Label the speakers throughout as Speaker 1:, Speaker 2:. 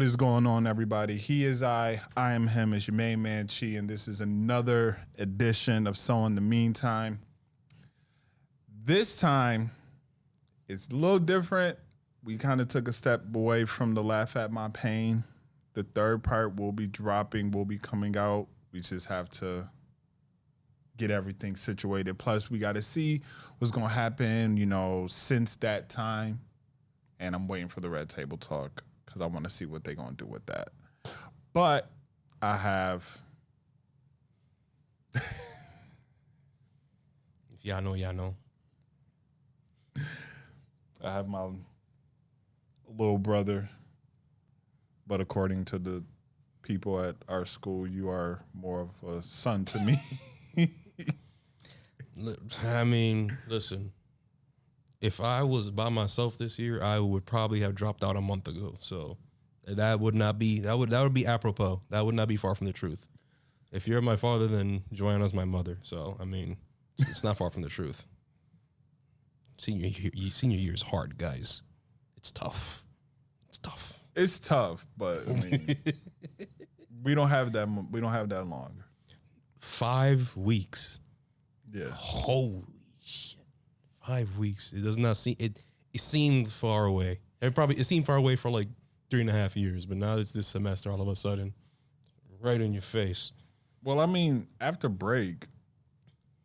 Speaker 1: is going on, everybody? He is I am him. It's your main man, Chi, and this is another edition of So in the Meantime. This time, it's a little different. We kind of took a step away from the Laugh at My Pain. The third part will be dropping, will be coming out. We just have to get everything situated. Plus, we got to see what's going to happen, since that time. And I'm waiting for the Red Table Talk because I want to see what they're going to do with that. But I have...
Speaker 2: If y'all know, y'all know.
Speaker 1: I have my little brother, but according to the people at our school, you are more of a son to me.
Speaker 2: I mean, listen, if I was by myself this year, I would probably have dropped out a month ago. So that would be apropos. That would not be far from the truth. If you're my father, then Joanna's my mother. So, I mean, it's not far from the truth. Senior year is hard, guys. It's tough.
Speaker 1: It's tough, but I mean, we don't have that long.
Speaker 2: 5 weeks.
Speaker 1: Yeah.
Speaker 2: Holy shit. 5 weeks. It does not seem it seemed far away. It seemed far away for like 3.5 years, but now it's this semester all of a sudden. Right in your face.
Speaker 1: Well, I mean, after break,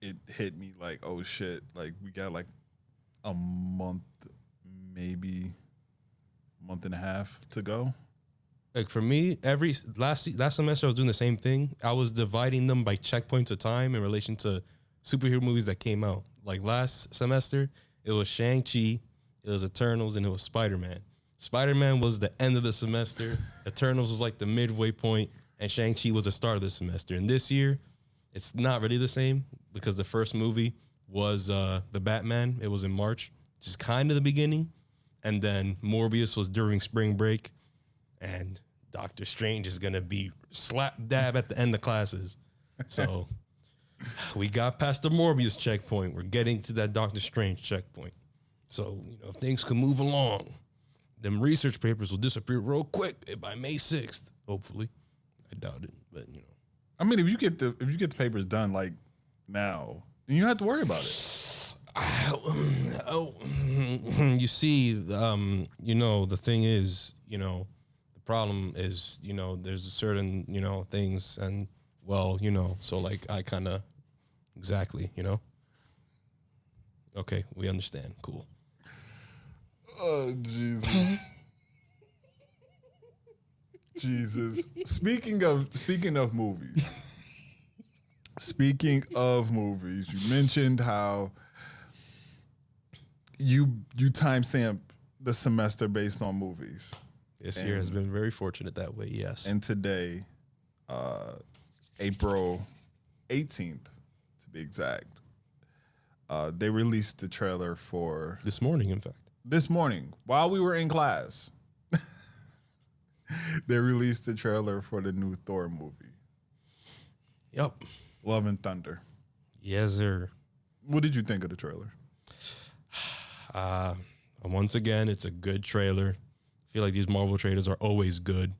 Speaker 1: it hit me like, oh shit, like we got like a month, maybe month and a half to go.
Speaker 2: Like for me, last semester I was doing the same thing. I was dividing them by checkpoints of time in relation to superhero movies that came out. Like last semester, it was Shang-Chi, it was Eternals, and it was Spider-Man. Spider-Man was the end of the semester. Eternals was like the midway point, and Shang-Chi was the start of the semester. And this year, it's not really the same because the first movie was the Batman. It was in March, which is kind of the beginning. And then Morbius was during spring break. And Doctor Strange is going to be slap dab at the end of classes. So we got past the Morbius checkpoint. We're getting to that Doctor Strange checkpoint. So, if things can move along, them research papers will disappear real quick by May 6th, hopefully. I doubt it, but
Speaker 1: I mean, if you get the papers done like now, then you don't have to worry about it.
Speaker 2: You see, the thing is, the problem is, there's a certain, things and, so like I kind of, exactly, Okay, we understand. Cool.
Speaker 1: Oh, Jesus. Jesus. Speaking of movies. You mentioned how you timestamp the semester based on movies.
Speaker 2: This year has been very fortunate that way, yes.
Speaker 1: And today, April 18th, to be exact, they released the trailer for...
Speaker 2: This morning, in fact.
Speaker 1: This morning, while we were in class, they released the trailer for the new Thor movie.
Speaker 2: Yep.
Speaker 1: Love and Thunder.
Speaker 2: Yes, sir.
Speaker 1: What did you think of the trailer?
Speaker 2: Once again, it's a good trailer. I feel like these Marvel trailers are always good.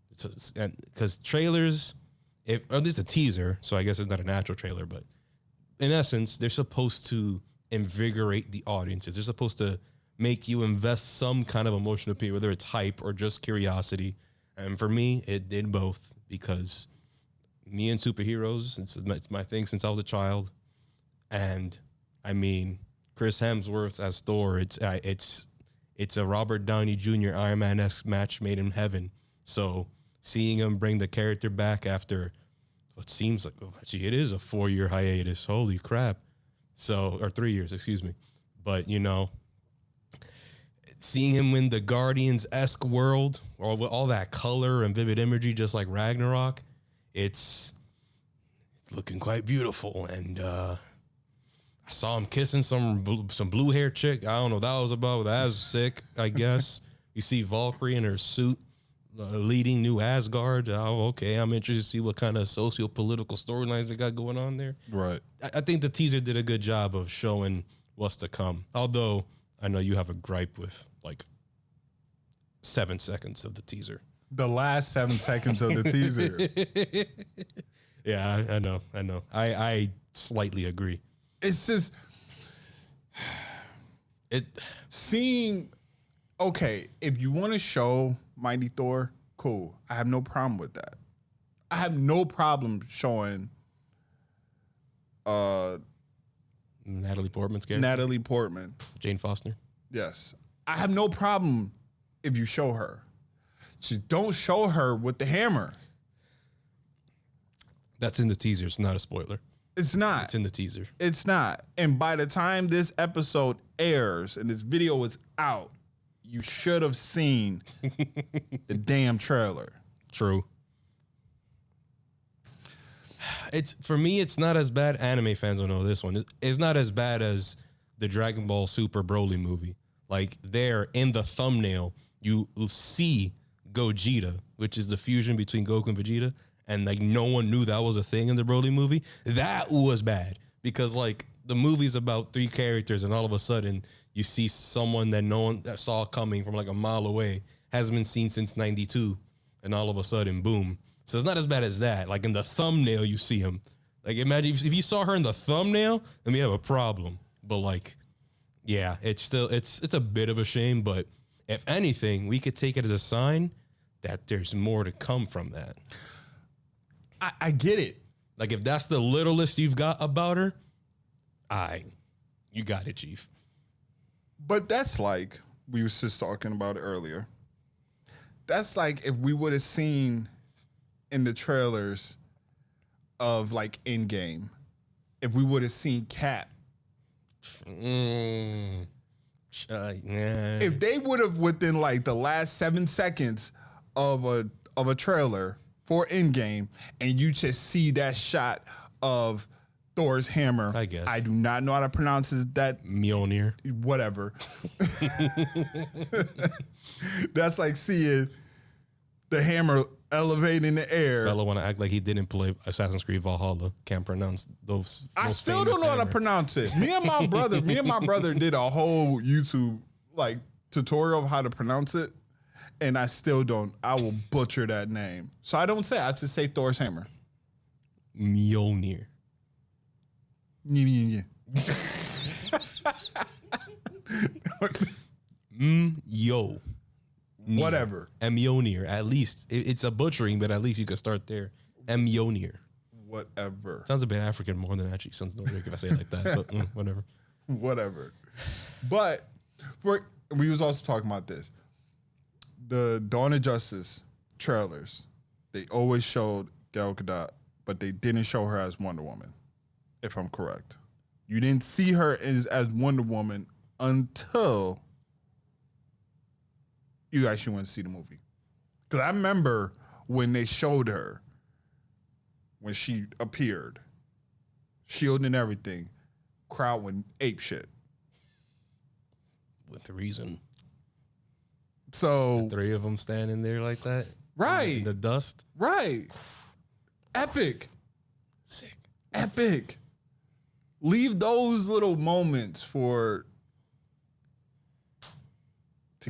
Speaker 2: Because trailers, at least a teaser, so I guess it's not a natural trailer, but in essence, they're supposed to invigorate the audiences. They're supposed to make you invest some kind of emotional appeal, whether it's hype or just curiosity. And for me, it did both because me and superheroes, it's my thing since I was a child. And I mean, Chris Hemsworth as Thor, it's a Robert Downey Jr. Iron Man-esque match made in heaven. So seeing him bring the character back after what seems like, actually, it is a 4-year hiatus. Holy crap. Or 3 years, excuse me. But, seeing him in the Guardians-esque world, or with all that color and vivid imagery, just like Ragnarok, it's looking quite beautiful. And I saw him kissing some blue-haired chick. I don't know what that was about. That was sick, I guess. You see Valkyrie in her suit leading New Asgard. Oh, okay. I'm interested to see what kind of socio-political storylines they got going on there.
Speaker 1: Right.
Speaker 2: I think the teaser did a good job of showing what's to come. Although I know you have a gripe with like 7 seconds of the teaser.
Speaker 1: the last 7 seconds of the teaser.
Speaker 2: Yeah, I know. I slightly agree.
Speaker 1: It's just seeing. Okay, if you want to show Mighty Thor, cool. I have no problem with that. I have no problem showing
Speaker 2: Natalie Portman's character.
Speaker 1: Natalie Portman.
Speaker 2: Jane Foster.
Speaker 1: Yes. I have no problem if you show her. Just don't show her with the hammer.
Speaker 2: That's in the teaser. It's not a spoiler.
Speaker 1: It's not.
Speaker 2: It's in the teaser.
Speaker 1: It's not. And by the time this episode airs and this video is out, you should have seen the damn trailer.
Speaker 2: True. It's for me. It's not as bad. Anime fans will know this one. It's not as bad as the Dragon Ball Super Broly movie. Like there in the thumbnail, you see Gogeta, which is the fusion between Goku and Vegeta, and like no one knew that was a thing in the Broly movie. That was bad because like the movie's about 3 characters, and all of a sudden you see someone that no one that saw coming from like a mile away, hasn't been seen since '92, and all of a sudden, boom. So it's not as bad as that. Like in the thumbnail, you see him. Like imagine if you saw her in the thumbnail, then we have a problem. But like, yeah, it's still it's a bit of a shame. But if anything, we could take it as a sign that there's more to come from that.
Speaker 1: I get it.
Speaker 2: Like if that's the littlest you've got about her, you got it, Chief.
Speaker 1: But that's like we was just talking about it earlier. That's like if we would have seen in the trailers of like Endgame, if we would have seen Cap. If they would have within like the last 7 seconds of a trailer for Endgame, and you just see that shot of Thor's hammer.
Speaker 2: I guess.
Speaker 1: I do not know how to pronounce that.
Speaker 2: Mjolnir.
Speaker 1: Whatever. That's like seeing the hammer elevate in the air.
Speaker 2: Fella want to act like he didn't play Assassin's Creed Valhalla. Can't pronounce those.
Speaker 1: I still don't know how to pronounce it. Me and my brother did a whole YouTube like tutorial of how to pronounce it, and I still don't. I will butcher that name, so I don't say it. I just say Thor's hammer.
Speaker 2: Mjolnir.
Speaker 1: Yeah.
Speaker 2: Yo.
Speaker 1: Whatever.
Speaker 2: Mjolnir. At least it's a butchering, but at least you could start there. Mjolnir.
Speaker 1: Whatever.
Speaker 2: Sounds a bit African more than actually sounds Nordic if I say it like that. But whatever.
Speaker 1: Whatever. But we was also talking about this. The Dawn of Justice trailers, they always showed Gal Gadot, but they didn't show her as Wonder Woman, if I'm correct. You didn't see her as Wonder Woman until you actually went to see the movie. Because I remember when they showed her, when she appeared, shield and everything, crowd went ape shit.
Speaker 2: With reason.
Speaker 1: So
Speaker 2: The 3 of them standing there like that.
Speaker 1: Right.
Speaker 2: In the dust.
Speaker 1: Right. Epic.
Speaker 2: Sick.
Speaker 1: Epic. Leave those little moments to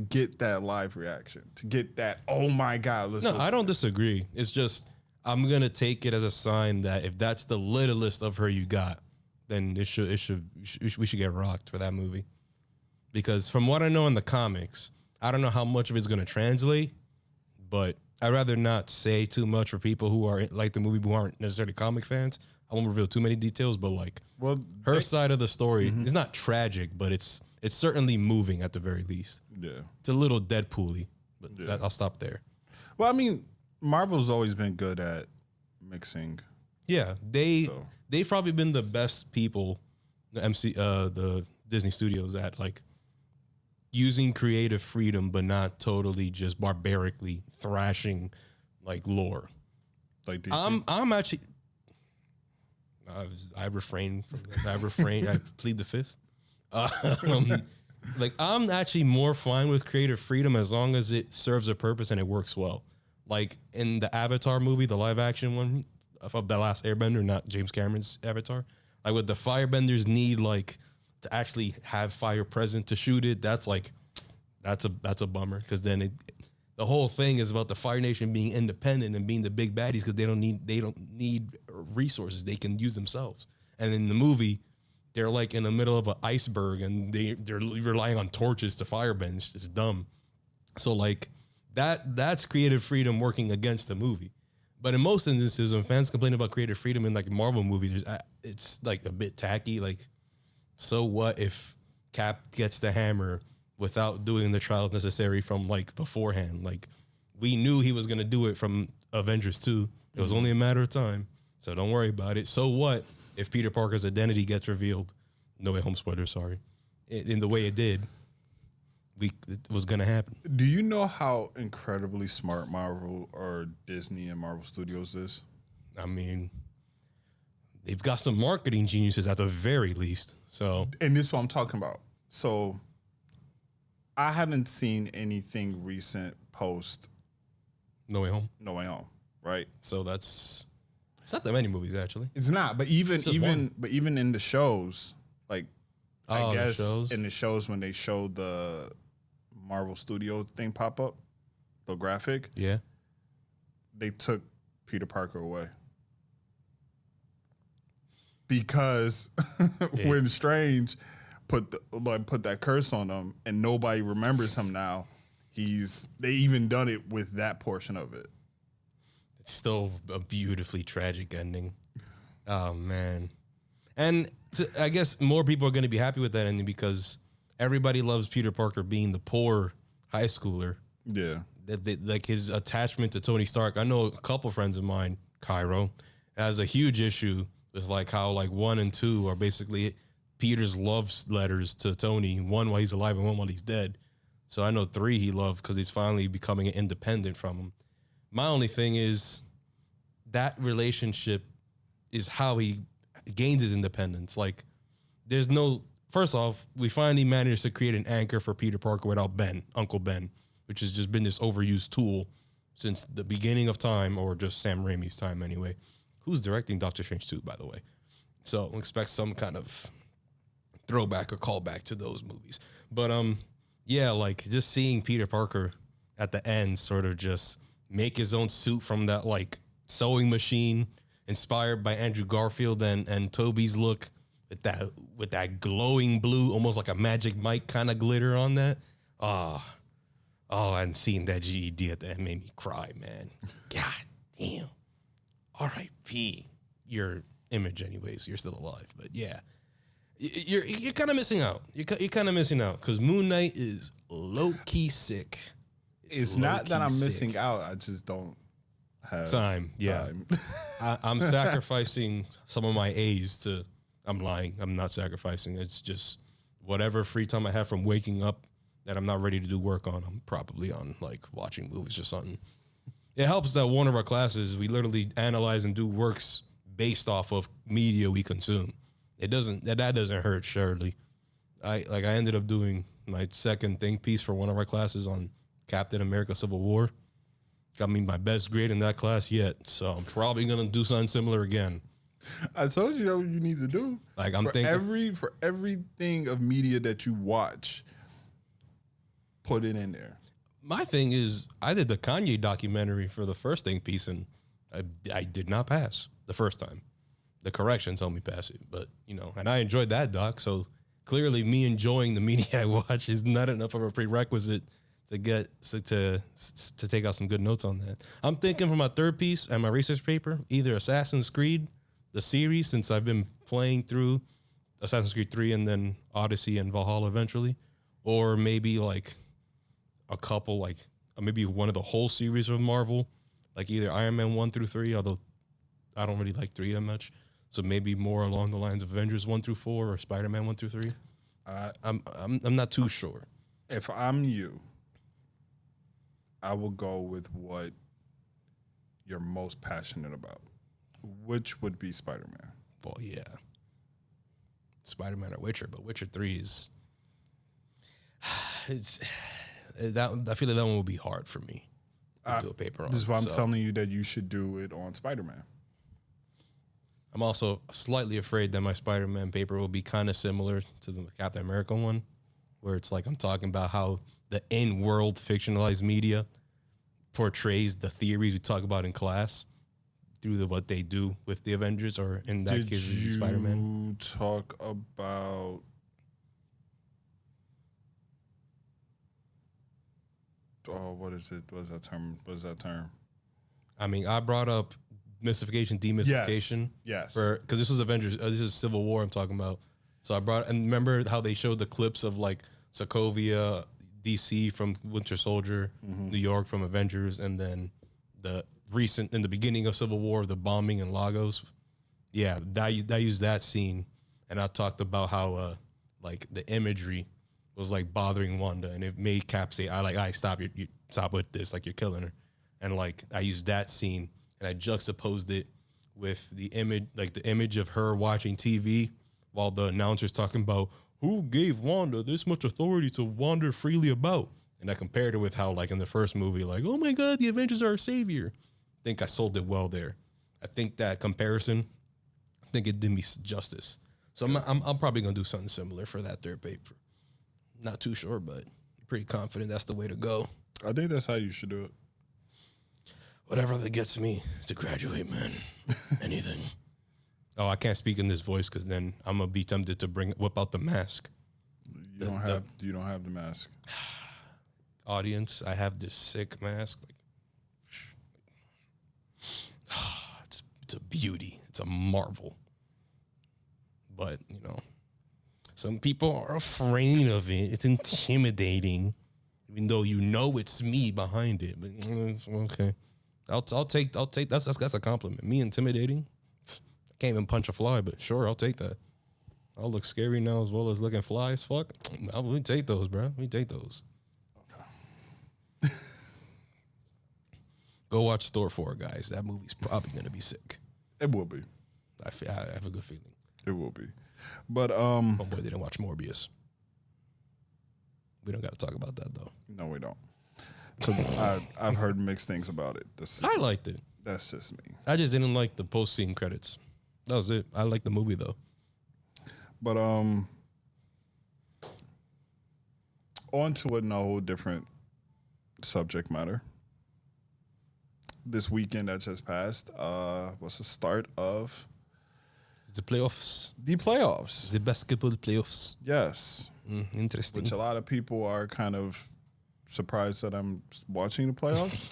Speaker 1: get that live reaction, to get that, oh my God, listen.
Speaker 2: No, I don't disagree. It's just, I'm going to take it as a sign that if that's the littlest of her you got, then we should get rocked for that movie. Because from what I know in the comics, I don't know how much of it's going to translate, but I'd rather not say too much for people who are like the movie who aren't necessarily comic fans. I won't reveal too many details, but like her side of the story is not tragic, but it's certainly moving at the very least. Yeah. It's a little Deadpool-y, but I'll stop there.
Speaker 1: Well, I mean, Marvel's always been good at mixing.
Speaker 2: Yeah, they've probably been the best people, the Disney Studios at like using creative freedom, but not totally just barbarically thrashing like lore. Like DC. I'm actually. I refrain from that. I plead the fifth. Like I'm actually more fine with creative freedom as long as it serves a purpose and it works well. Like in the Avatar movie, the live action one of the last Airbender, not James Cameron's Avatar. Like what the firebenders need, like to actually have fire present to shoot it. That's a bummer because then the whole thing is about the Fire Nation being independent and being the big baddies because they don't need resources. They can use themselves. And in the movie, they're like in the middle of an iceberg and they're relying on torches to firebend. It's just dumb. So like that's creative freedom working against the movie. But in most instances, when fans complain about creative freedom in like Marvel movies, it's like a bit tacky. Like, so what if Cap gets the hammer without doing the trials necessary from like beforehand? Like, we knew he was going to do it from Avengers 2. It was only a matter of time. So don't worry about it. So what if Peter Parker's identity gets revealed? No Way Home spoiler, sorry. In the way it did, it was going to happen.
Speaker 1: Do you know how incredibly smart Marvel or Disney and Marvel Studios is?
Speaker 2: I mean, they've got some marketing geniuses at the very least. So,
Speaker 1: and this is what I'm talking about. So I haven't seen anything recent post
Speaker 2: No Way Home.
Speaker 1: No Way Home, right?
Speaker 2: So it's not that many movies actually.
Speaker 1: It's not, but even in the shows, like I guess in the shows when they show the Marvel Studio thing pop up, the graphic, they took Peter Parker away because when Strange put that curse on him and nobody remembers him now, they even done it with that portion of it.
Speaker 2: It's still a beautifully tragic ending. Oh man, and I guess more people are going to be happy with that ending because everybody loves Peter Parker being the poor high schooler.
Speaker 1: Yeah.
Speaker 2: Like his attachment to Tony Stark. I know a couple friends of mine, Kyrie, has a huge issue with like how like 1 and 2 are basically Peter's love letters to Tony, one while he's alive and one while he's dead. So I know 3 he loved because he's finally becoming independent from him. My only thing is that relationship is how he gains his independence. Like, there's no... First off, we finally managed to create an anchor for Peter Parker without Ben, Uncle Ben, which has just been this overused tool since the beginning of time, or just Sam Raimi's time anyway. Who's directing Doctor Strange 2, by the way? So expect some kind of throwback or callback to those movies. But yeah, like just seeing Peter Parker at the end sort of just make his own suit from that like sewing machine inspired by Andrew Garfield and Tobey's look, with that glowing blue, almost like a Magic Mike kind of glitter on that. Oh, and seeing that GED at the end made me cry, man. God damn. R.I.P. Your image, anyways. You're still alive, but yeah, you're kind of missing out. You're kind of missing out because Moon Knight is low key sick.
Speaker 1: It's not that I'm missing out. I just don't have
Speaker 2: time. Yeah, I'm sacrificing some of my A's to. I'm lying. I'm not sacrificing. It's just whatever free time I have from waking up that I'm not ready to do work on. I'm probably on like watching movies or something. It helps that one of our classes, we literally analyze and do works based off of media we consume. That doesn't hurt, surely. I ended up doing my second think piece for one of our classes on Captain America Civil War. Got me my best grade in that class yet. So I'm probably gonna do something similar again.
Speaker 1: I told you that what you need to do.
Speaker 2: Like I'm thinking
Speaker 1: for everything of media that you watch, put it in there.
Speaker 2: My thing is, I did the Kanye documentary for the first think piece, and I did not pass the first time. The corrections helped me pass it, but and I enjoyed that doc. So clearly, me enjoying the media I watch is not enough of a prerequisite to take out some good notes on that. I'm thinking for my third piece and my research paper, either Assassin's Creed, the series, since I've been playing through Assassin's Creed 3 and then Odyssey and Valhalla eventually, or maybe like a couple, like maybe one of the whole series of Marvel, like either Iron Man 1 through 3, although I don't really like 3 that much. So maybe more along the lines of Avengers 1 through 4 or Spider-Man 1 through 3. I'm not too sure.
Speaker 1: If I'm you, I will go with what you're most passionate about, which would be Spider-Man.
Speaker 2: Well, yeah. Spider-Man or Witcher, but Witcher 3 is... I feel like that one will be hard for me to do a paper on.
Speaker 1: This is why I'm telling you that you should do it on Spider-Man.
Speaker 2: I'm also slightly afraid that my Spider-Man paper will be kind of similar to the Captain America one, where it's like I'm talking about how the in-world fictionalized media portrays the theories we talk about in class through what they do with the Avengers, or in that case, Spider-Man.
Speaker 1: Did you talk about... Oh, what is it? What is that term?
Speaker 2: I mean, I brought up mystification, demystification.
Speaker 1: Yes.
Speaker 2: Because this was Avengers. This is Civil War I'm talking about. So and remember how they showed the clips of like Sokovia, DC from Winter Soldier, New York from Avengers, and then in the beginning of Civil War, the bombing in Lagos. Yeah, I used that scene, and I talked about how like the imagery was like bothering Wanda, and it made Cap say, "I stop you stop with this, like you're killing her," and like I used that scene and I juxtaposed it with the image of her watching TV while the announcer's talking about who gave Wanda this much authority to wander freely about, and I compared it with how like in the first movie, like, oh my God, the Avengers are our savior. I think I sold it well there. I think that comparison, I think it did me justice. So I'm probably gonna do something similar for that third paper. Not too sure, but pretty confident that's the way to go.
Speaker 1: I think that's how you should do it.
Speaker 2: Whatever that gets me to graduate, man. Anything. Oh, I can't speak in this voice because then I'm gonna be tempted to whip out the mask.
Speaker 1: You don't have the mask.
Speaker 2: Audience, I have this sick mask. It's a beauty. It's a marvel. But some people are afraid of it. It's intimidating, even though it's me behind it. But okay, I'll take that's a compliment. Me intimidating. I can't even punch a fly, but sure, I'll take that. I'll look scary now as well as looking fly as fuck. We take those, bro. We take those. Okay. Go watch Thor 4, guys. That movie's probably gonna be sick.
Speaker 1: It will be.
Speaker 2: I have a good feeling.
Speaker 1: It will be. But
Speaker 2: homeboy didn't watch Morbius. We don't got to talk about that though.
Speaker 1: No, we don't. I've heard mixed things about it.
Speaker 2: I liked it.
Speaker 1: That's just me.
Speaker 2: I just didn't like the post-scene credits. That was it. I liked the movie though.
Speaker 1: But on to a whole different subject matter. This weekend that just passed was the start of
Speaker 2: the playoffs.
Speaker 1: The playoffs.
Speaker 2: The basketball playoffs.
Speaker 1: Yes.
Speaker 2: Interesting.
Speaker 1: Which a lot of people are kind of surprised that I'm watching the playoffs.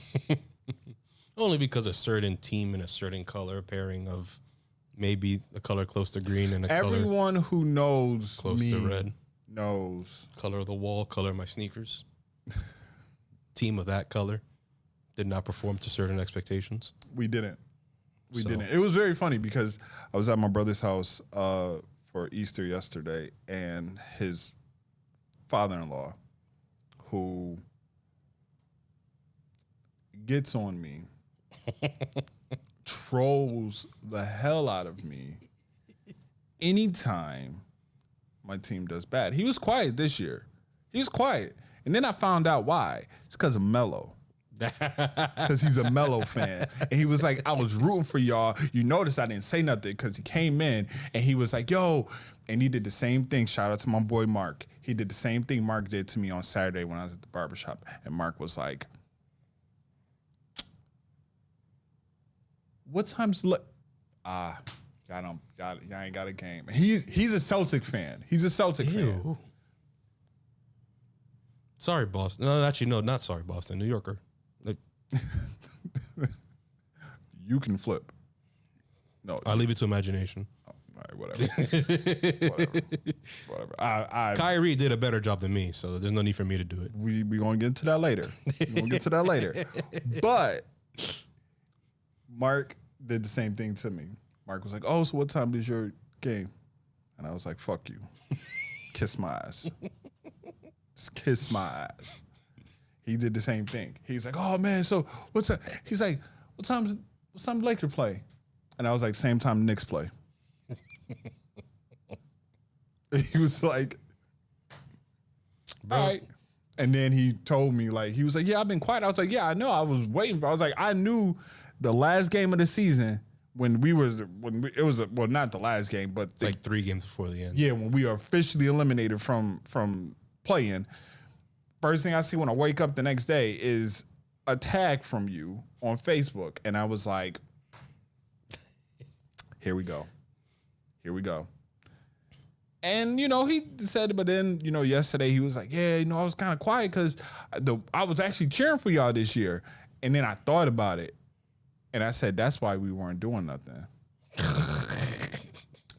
Speaker 2: Only because a certain team in a certain color pairing of maybe a color close to green and
Speaker 1: everyone who knows
Speaker 2: close to red
Speaker 1: knows
Speaker 2: color of the wall, color of my sneakers. Team of that color did not perform to certain expectations.
Speaker 1: We didn't. It was very funny because I was at my brother's house for Easter yesterday, and his father-in-law, who gets on me, trolls the hell out of me anytime my team does bad. He was quiet this year. He was quiet. And then I found out why. It's because of Melo. Because he's a Melo fan. And he was like, I was rooting for y'all. You notice I didn't say nothing because he came in and he was like, yo. And he did the same thing. Shout out to my boy Mark. He did the same thing Mark did to me on Saturday when I was at the barbershop. And Mark was like, what time's y'all ain't got a game. He's a Celtic fan. He's a Celtic fan.
Speaker 2: Sorry, Boston. No, actually, no, not sorry, Boston. New Yorker.
Speaker 1: You can flip. No,
Speaker 2: I leave it to imagination.
Speaker 1: Oh, all right, whatever. whatever.
Speaker 2: Kyrie did a better job than me, so there's no need for me to do it.
Speaker 1: We gonna get into that later. But Mark did the same thing to me. Mark was like, "Oh, so what time is your game?" And I was like, "Fuck you, kiss my ass, just kiss my ass." He did the same thing. He's like, "Oh man, so what's that?" He's like, what time Lakers play?" And I was like, "Same time Knicks play." He was like,
Speaker 2: Bro.
Speaker 1: "All right." And then he told me, like, he was like, "Yeah, I've been quiet." I was like, "Yeah, I know. I was waiting." I was like, I knew the last game of the season not the last game, but
Speaker 2: like 3 games before the end.
Speaker 1: Yeah, when we are officially eliminated from playing. First thing I see when I wake up the next day is a tag from you on Facebook, and I was like, here we go. Here we go. And, you know, he said, but then, you know, yesterday he was like, yeah, you know, I was kind of quiet because I was actually cheering for y'all this year. And then I thought about it. And I said, that's why we weren't doing nothing.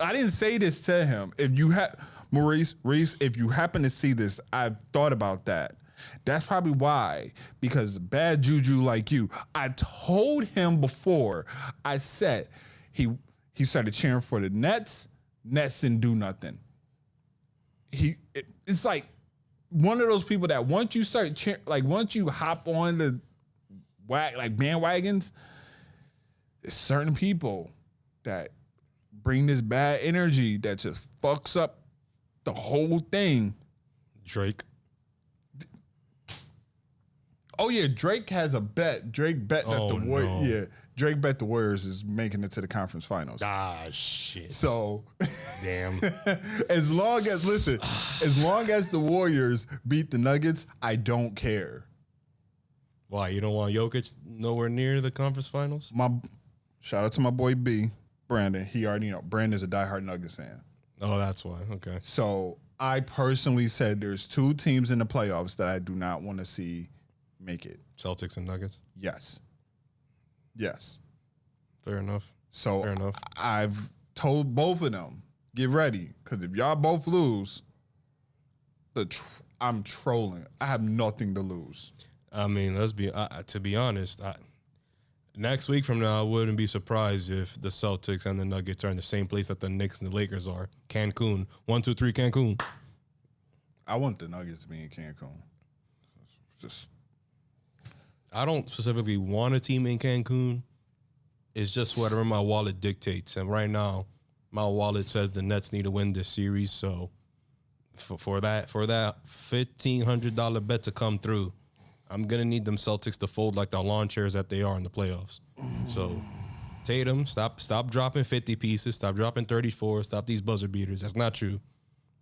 Speaker 1: I didn't say this to him. If you have, Maurice, Reese, if you happen to see this, I've thought about that. That's probably why, because bad juju like you. I told him before, I said, he started cheering for the Nets. Nets didn't do nothing. It's like one of those people that once you start cheering, like once you hop on the bandwagons, there's certain people that bring this bad energy that just fucks up the whole thing.
Speaker 2: Drake.
Speaker 1: Oh yeah, Drake has a bet. Drake bet that Drake bet the Warriors is making it to the conference finals.
Speaker 2: Ah, shit.
Speaker 1: So,
Speaker 2: damn.
Speaker 1: as long as the Warriors beat the Nuggets, I don't care.
Speaker 2: Why, you don't want Jokic nowhere near the conference finals?
Speaker 1: Shout out to my boy B, Brandon. He already know. Brandon's a diehard Nuggets fan.
Speaker 2: Oh, that's why. Okay.
Speaker 1: So I personally said there's two teams in the playoffs that I do not want to see make it.
Speaker 2: Celtics and Nuggets?
Speaker 1: Yes.
Speaker 2: Fair enough.
Speaker 1: So
Speaker 2: Fair enough.
Speaker 1: I've told both of them, get ready, because if y'all both lose, I'm trolling. I have nothing to lose.
Speaker 2: I mean, to be honest, next week from now, I wouldn't be surprised if the Celtics and the Nuggets are in the same place that the Knicks and the Lakers are. Cancun. 1, 2, 3, Cancun.
Speaker 1: I want the Nuggets to be in Cancun. Just,
Speaker 2: I don't specifically want a team in Cancun. It's just whatever my wallet dictates. And right now, my wallet says the Nets need to win this series. So for that $1,500 bet to come through, I'm going to need them Celtics to fold like the lawn chairs that they are in the playoffs. So Tatum, stop dropping 50 pieces. Stop dropping 34. Stop these buzzer beaters. That's not true.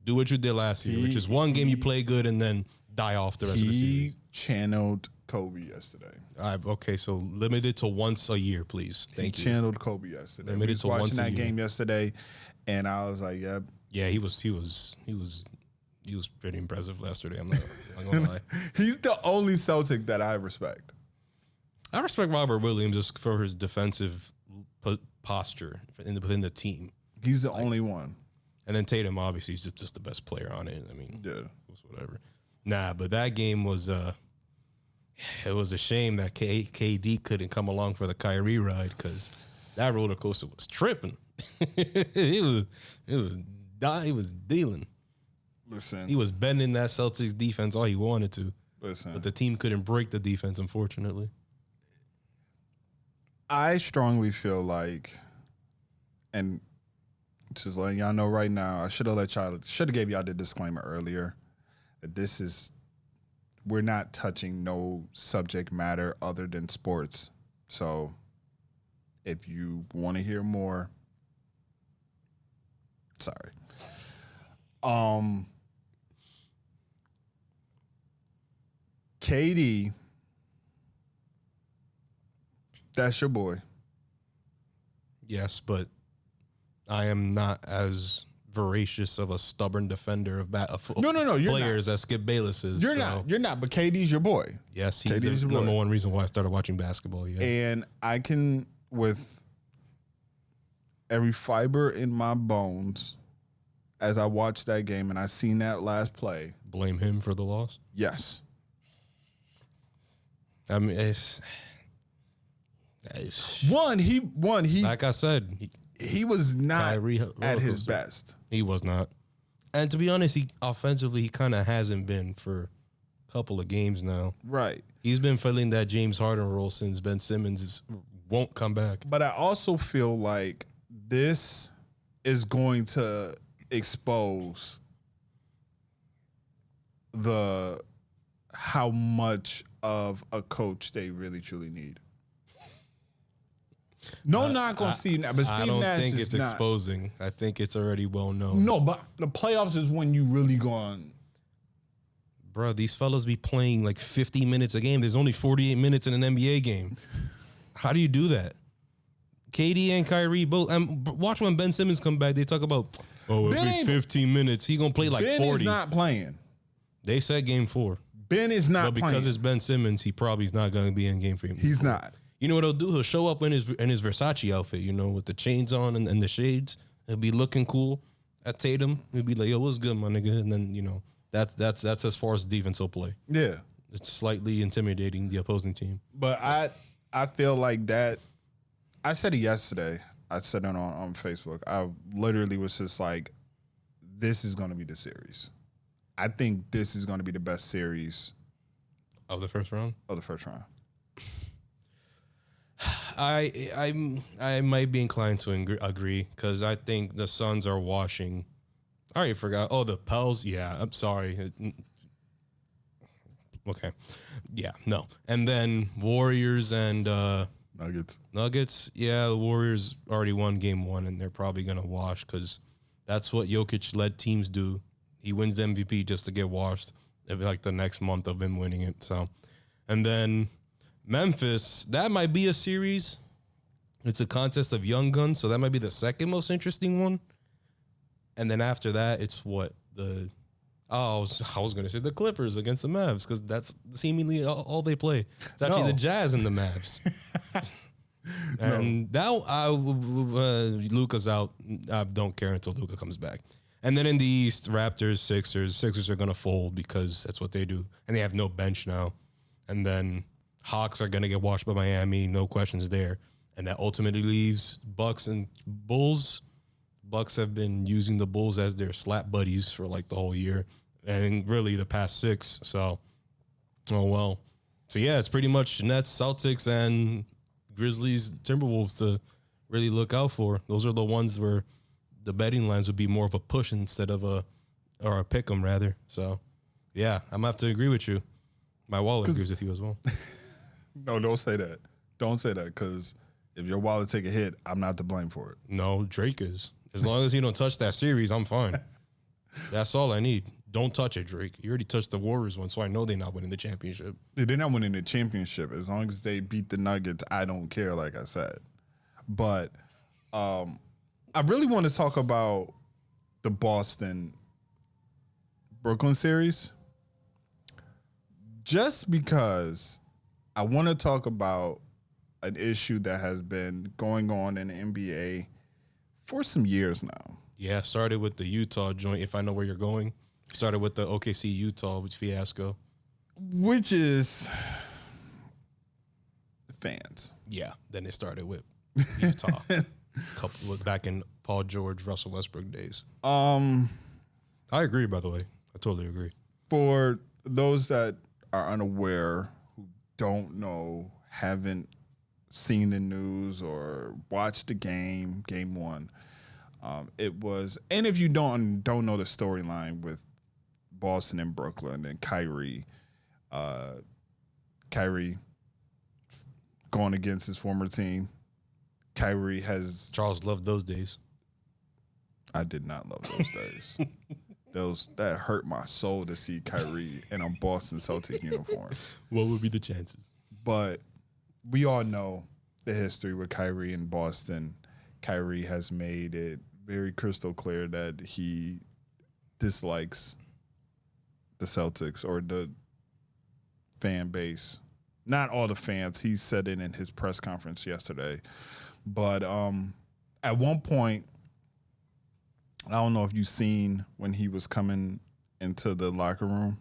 Speaker 2: Do what you did last year, which is one game you play good and then die off the rest of the series.
Speaker 1: He channeled Kobe yesterday.
Speaker 2: Okay, so limited to once a year, please. Thank you.
Speaker 1: He channeled Kobe yesterday.
Speaker 2: Limited
Speaker 1: we was
Speaker 2: to
Speaker 1: watching
Speaker 2: once a
Speaker 1: that
Speaker 2: year.
Speaker 1: game yesterday, and I was like, "Yep."
Speaker 2: Yeah, he was pretty impressive yesterday. I'm not gonna lie.
Speaker 1: He's the only Celtic that I respect.
Speaker 2: I respect Robert Williams just for his defensive posture within the team.
Speaker 1: He's the only one.
Speaker 2: And then Tatum, obviously, he's just the best player on it. I mean,
Speaker 1: Yeah.
Speaker 2: it was whatever. Nah, but that game was it was a shame that KD couldn't come along for the Kyrie ride because that roller coaster was tripping. He was dealing.
Speaker 1: Listen.
Speaker 2: He was bending that Celtics defense all he wanted to.
Speaker 1: Listen.
Speaker 2: But the team couldn't break the defense, unfortunately.
Speaker 1: I strongly feel like, and just letting y'all know right now, I should have gave y'all the disclaimer earlier that we're not touching no subject matter other than sports. So if you want to hear more, sorry. KD, that's your boy.
Speaker 2: Yes, but I am not as voracious of a stubborn defender of
Speaker 1: No, you're
Speaker 2: players as Skip Bayless is.
Speaker 1: You're not, but KD's your boy.
Speaker 2: Yes, he's
Speaker 1: KD's
Speaker 2: the
Speaker 1: your
Speaker 2: number
Speaker 1: boy.
Speaker 2: one reason why I started watching basketball. Yeah.
Speaker 1: And I can, with every fiber in my bones, as I watched that game and I seen that last play.
Speaker 2: Blame him for the loss?
Speaker 1: Yes.
Speaker 2: I mean, it's
Speaker 1: One, he
Speaker 2: like I said,
Speaker 1: he was not
Speaker 2: Kyrie
Speaker 1: at his
Speaker 2: rollercoaster.
Speaker 1: best.
Speaker 2: He was not. And to be honest, he offensively, he kind of hasn't been for a couple of games now.
Speaker 1: Right.
Speaker 2: He's been filling that James Harden role since Ben Simmons won't come back.
Speaker 1: But I also feel like this is going to expose how much of a coach they really truly need. No knock on Steve Nash, but Steve
Speaker 2: I don't
Speaker 1: Nash
Speaker 2: think
Speaker 1: is
Speaker 2: it's
Speaker 1: not.
Speaker 2: exposing. I think it's already well known.
Speaker 1: No, but the playoffs is when you really going.
Speaker 2: Bro, these fellas be playing like 50 minutes a game. There's only 48 minutes in an NBA game. How do you do that? KD and Kyrie both. Watch when Ben Simmons come back. They talk about, every 15 minutes he gonna play like
Speaker 1: Ben
Speaker 2: 40.
Speaker 1: is not playing.
Speaker 2: They said game 4.
Speaker 1: Ben is not
Speaker 2: but because
Speaker 1: playing.
Speaker 2: it's Ben Simmons, he probably is not gonna be in game 3.
Speaker 1: He's not.
Speaker 2: You know what he'll do? He'll show up in his Versace outfit, with the chains on and the shades. He'll be looking cool at Tatum. He'll be like, "Yo, what's good, my nigga?" And then that's as far as defense will play.
Speaker 1: Yeah,
Speaker 2: it's slightly intimidating the opposing team.
Speaker 1: But I feel like that. I said it yesterday. I said it on Facebook. I literally was just like, "This is going to be the series." I think this is going to be the best series
Speaker 2: of the first round. I might be inclined to agree because I think the Suns are washing. I already forgot. Oh, the Pels. Yeah, I'm sorry. Okay. Yeah, no. And then Warriors and Nuggets. Yeah, the Warriors already won game 1, and they're probably going to wash because that's what Jokic-led teams do. He wins the MVP just to get washed like the next month of him winning it. So, and then Memphis, that might be a series. It's a contest of young guns, so that might be the second most interesting one. And then after that, it's what I was going to say the Clippers against the Mavs because that's seemingly all they play. It's actually the Jazz and the Mavs. And now Luka's out. I don't care until Luka comes back. And then in the East, Raptors, Sixers. Sixers are going to fold because that's what they do. And they have no bench now. And then Hawks are going to get washed by Miami. No questions there. And that ultimately leaves Bucks and Bulls. Bucks have been using the Bulls as their slap buddies for like the whole year. And really the past 6. So, oh well. So yeah, it's pretty much Nets, Celtics, and Grizzlies, Timberwolves to really look out for. Those are the ones where the betting lines would be more of a push instead of a pick 'em rather. So, yeah, I'm gonna have to agree with you. My wallet agrees with you as well.
Speaker 1: No, don't say that. Don't say that because if your wallet take a hit, I'm not to blame for it.
Speaker 2: No, Drake is. As long as you don't touch that series, I'm fine. That's all I need. Don't touch it, Drake. You already touched the Warriors one, so I know they're not winning the championship.
Speaker 1: They're not winning the championship. As long as they beat the Nuggets, I don't care, like I said. But I really want to talk about the Boston-Brooklyn series just because I want to talk about an issue that has been going on in the NBA for some years now.
Speaker 2: Yeah, started with the Utah joint, if I know where you're going. Started with the OKC Utah, which fiasco.
Speaker 1: Which is the fans.
Speaker 2: Yeah, then it started with Utah. Back in Paul George, Russell Westbrook days. I agree, by the way. I totally agree.
Speaker 1: For those that are unaware, who don't know, haven't seen the news or watched the game 1, it was, and if you don't know the storyline with Boston and Brooklyn and Kyrie going against his former team. Kyrie has...
Speaker 2: Charles loved those days.
Speaker 1: I did not love those days. That hurt my soul to see Kyrie in a Boston Celtics uniform.
Speaker 2: What would be the chances?
Speaker 1: But we all know the history with Kyrie in Boston. Kyrie has made it very crystal clear that he dislikes the Celtics or the fan base. Not all the fans. He said it in his press conference yesterday. But at one point, I don't know if you've seen when he was coming into the locker room.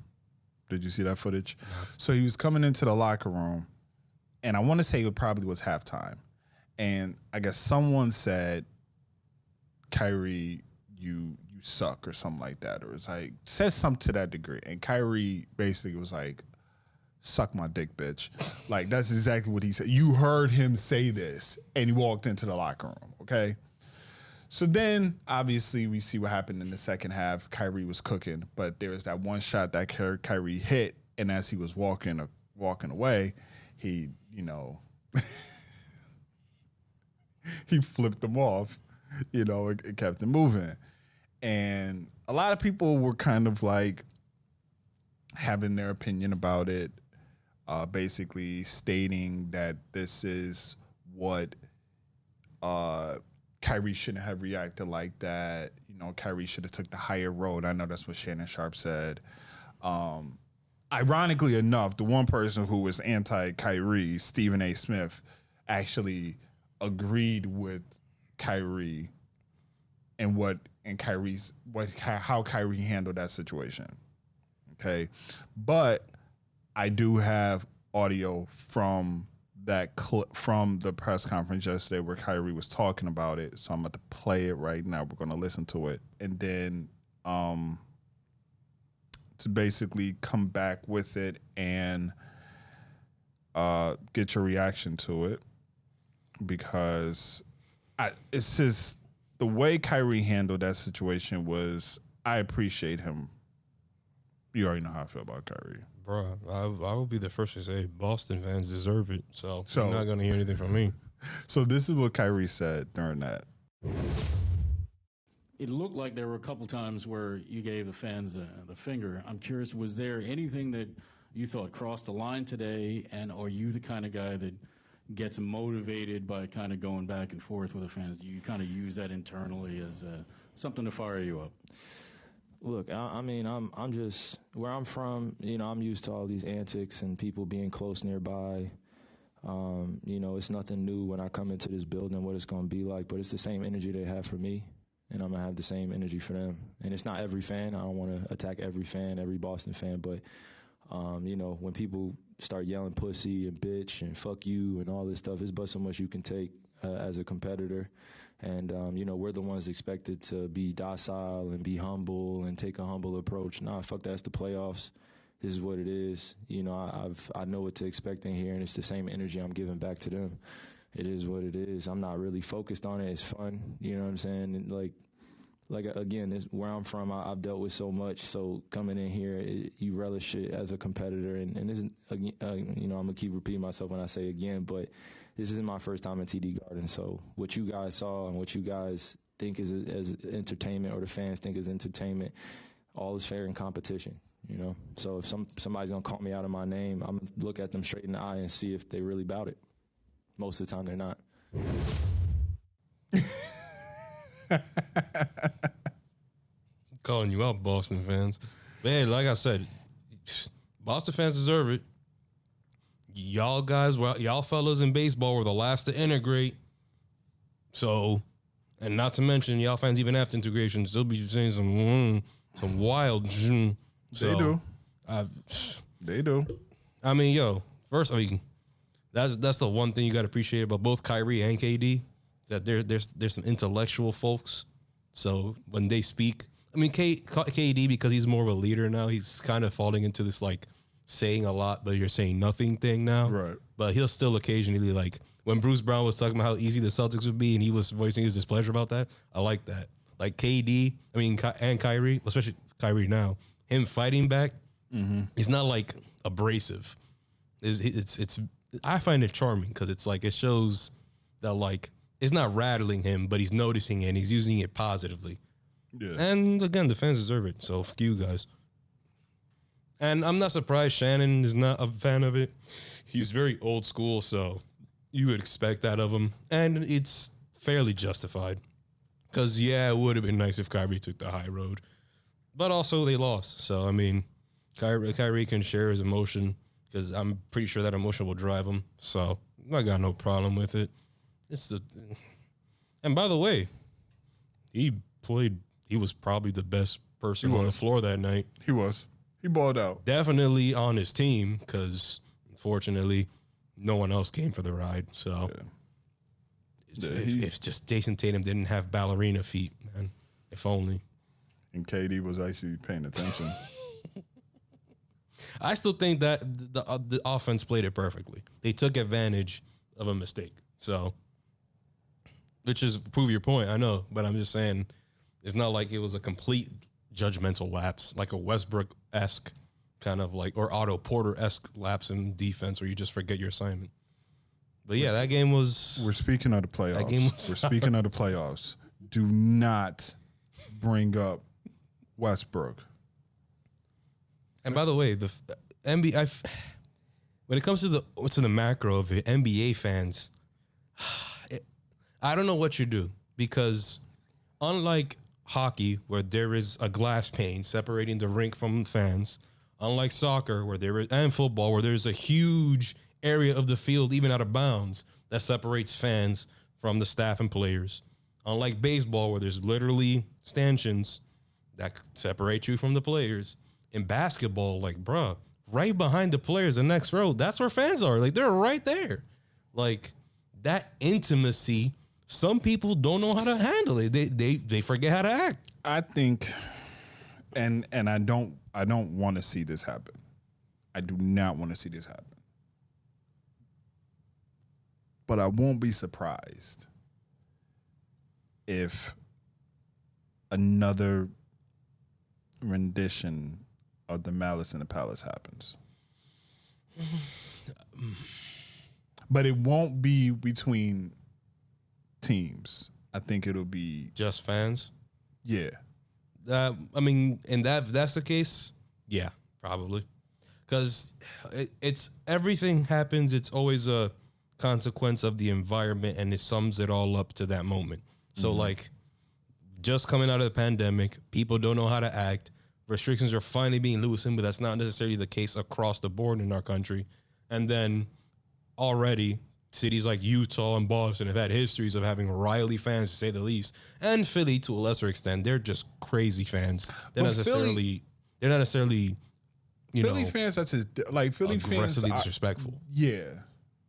Speaker 1: Did you see that footage? No. So he was coming into the locker room, and I want to say it probably was halftime. And I guess someone said, Kyrie, you suck or something like that. Or it's like, says something to that degree. And Kyrie basically was like, suck my dick, bitch. Like, that's exactly what he said. You heard him say this, and he walked into the locker room, okay? So then, obviously, we see what happened in the second half. Kyrie was cooking, but there was that one shot that Kyrie hit, and as he was walking away, he, he flipped them off, it kept him moving. And a lot of people were kind of like, having their opinion about it, basically stating that this is what Kyrie shouldn't have reacted like that. You know, Kyrie should have took the higher road. I know that's what Shannon Sharp said. Ironically enough, the one person who was anti-Kyrie, Stephen A. Smith, actually agreed with Kyrie and how Kyrie handled that situation. Okay, but I do have audio from that clip from the press conference yesterday where Kyrie was talking about it. So I'm about to play it right now. We're going to listen to it, and then to basically come back with it and get your reaction to it, because it's just the way Kyrie handled that situation was, I appreciate him. You already know how I feel about Kyrie.
Speaker 2: Bro, I will be the first to say Boston fans deserve it. So you're not going to hear anything from me.
Speaker 1: So this is what Kyrie said during that.
Speaker 3: It looked like there were a couple times where you gave the fans the finger. I'm curious, was there anything that you thought crossed the line today, and are you the kind of guy that gets motivated by kind of going back and forth with the fans? Do you kind of use that internally as something to fire you up?
Speaker 4: Look, I mean, I'm just where I'm from. You know, I'm used to all these antics and people being close nearby. You know, it's nothing new when I come into this building, what it's going to be like. But it's the same energy they have for me, and I'm gonna have the same energy for them. And it's not every fan. I don't want to attack every fan, every Boston fan. But you know, when people start yelling pussy and bitch and fuck you and all this stuff, it's but so much you can take as a competitor. And, you know, we're the ones expected to be docile and be humble and take a humble approach. Nah, fuck that. It's the playoffs. This is what it is. You know, I know what to expect in here, and it's the same energy I'm giving back to them. It is what it is. I'm not really focused on it. It's fun. You know what I'm saying? And like again, where I'm from, I've dealt with so much. So coming in here, you relish it as a competitor. And this, you know, I'm going to keep repeating myself when I say again, but this isn't my first time in TD Garden. So what you guys saw and what you guys think is as entertainment, or the fans think is entertainment, all is fair in competition, you know? So if somebody's going to call me out of my name, I'm going to look at them straight in the eye and see if they really about it. Most of the time, they're not.
Speaker 2: Calling you out, Boston fans. But hey, like I said, Boston fans deserve it. Y'all guys, y'all fellas in baseball were the last to integrate. So, and not to mention, y'all fans even after integration still be saying some wild. So,
Speaker 1: They do. They do.
Speaker 2: I mean, yo, first, I mean, that's the one thing you got to appreciate about both Kyrie and KD, that there's some intellectual folks. So when they speak, I mean, KD, because he's more of a leader now, he's kind of falling into this like saying a lot, but you're saying nothing thing now.
Speaker 1: Right.
Speaker 2: But he'll still occasionally, like when Bruce Brown was talking about how easy the Celtics would be and he was voicing his displeasure about that, I like that. Like KD, I mean, and Kyrie, especially Kyrie now, him fighting back, he's not like abrasive. It's I find it charming because it's like, it shows that like, it's not rattling him, but he's noticing it and he's using it positively. Yeah. And again, the fans deserve it. So fuck you guys. And I'm not surprised Shannon is not a fan of it. He's very old school, so you would expect that of him. And it's fairly justified. Because, yeah, it would have been nice if Kyrie took the high road. But also, they lost. So, I mean, Kyrie can share his emotion, because I'm pretty sure that emotion will drive him. So, I got no problem with it. And by the way, he was probably the best person on the floor that night.
Speaker 1: He was. He balled out.
Speaker 2: Definitely on his team, because unfortunately, no one else came for the ride. So it's just Jason Tatum didn't have ballerina feet, man. If only.
Speaker 1: And KD was actually paying attention.
Speaker 2: I still think that the offense played it perfectly. They took advantage of a mistake. So, which is prove your point, I know. But I'm just saying, it's not like it was a complete judgmental lapse, like a Westbrook-esque kind of like, or Otto Porter-esque lapse in defense where you just forget your assignment. But yeah, that game was...
Speaker 1: We're speaking of the playoffs. We're speaking of the playoffs. Do not bring up Westbrook.
Speaker 2: And by the way, the NBA, when it comes to the macro of it, NBA fans, I don't know what you do, because unlike hockey, where there is a glass pane separating the rink from fans, unlike soccer, where there is, and football, where there's a huge area of the field, even out of bounds, that separates fans from the staff and players. Unlike baseball, where there's literally stanchions that separate you from the players. In basketball, like, bruh, right behind the players, the next row, that's where fans are. Like, they're right there. Like, that intimacy, some people don't know how to handle it. They forget how to act.
Speaker 1: I think, and I don't want to see this happen. I do not want to see this happen. But I won't be surprised if another rendition of the Malice in the Palace happens. But it won't be between teams. I think it'll be
Speaker 2: Just fans.
Speaker 1: yeah.
Speaker 2: I mean, and if that's the case, yeah, probably. Because it's everything happens. It's always a consequence of the environment, and it sums it all up to that moment. So, like, just coming out of the pandemic, people don't know how to act. Restrictions are finally being loosened, but that's not necessarily the case across the board in our country. And then already cities like Utah and Boston have had histories of having riley fans, to say the least, and Philly to a lesser extent. They're just crazy fans. They're not necessarily,
Speaker 1: Philly fans, that's his, like, Philly fans
Speaker 2: aggressively disrespectful.
Speaker 1: Yeah.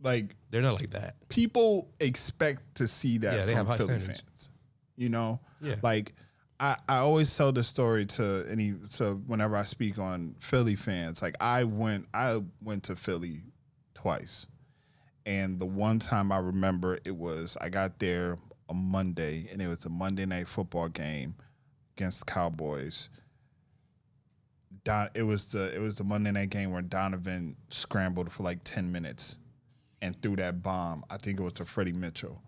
Speaker 1: Like,
Speaker 2: They're not like that.
Speaker 1: people expect to see that
Speaker 2: They have
Speaker 1: from
Speaker 2: high
Speaker 1: Philly
Speaker 2: standards.
Speaker 1: fans. You know?
Speaker 2: Yeah.
Speaker 1: Like, I always tell the story to whenever I speak on Philly fans. Like, I went to Philly twice. And the one time I remember, I got there a Monday, and it was a Monday night football game against the Cowboys. It was the Monday night game where Donovan scrambled for like 10 minutes and threw that bomb. I think it was to Freddie Mitchell.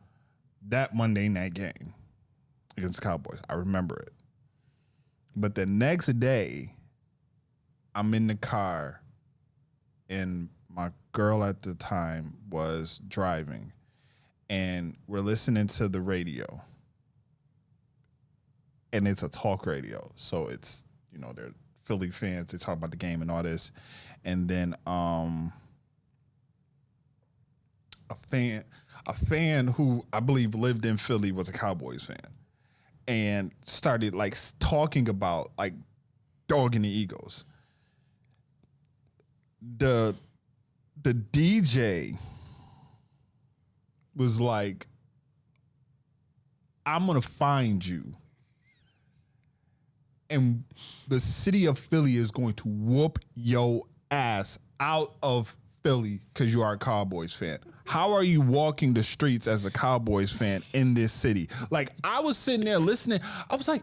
Speaker 1: That Monday night game against the Cowboys, I remember it. But the next day, I'm in the car, and my girl at the time was driving, and we're listening to the radio, and it's a talk radio, so it's, they're Philly fans, they talk about the game and all this, and then a fan who I believe lived in Philly was a Cowboys fan, and started like talking about like dogging the Eagles. The DJ was like, I'm going to find you, and the city of Philly is going to whoop your ass out of Philly because you are a Cowboys fan. How are you walking the streets as a Cowboys fan in this city? Like, I was sitting there listening. I was like,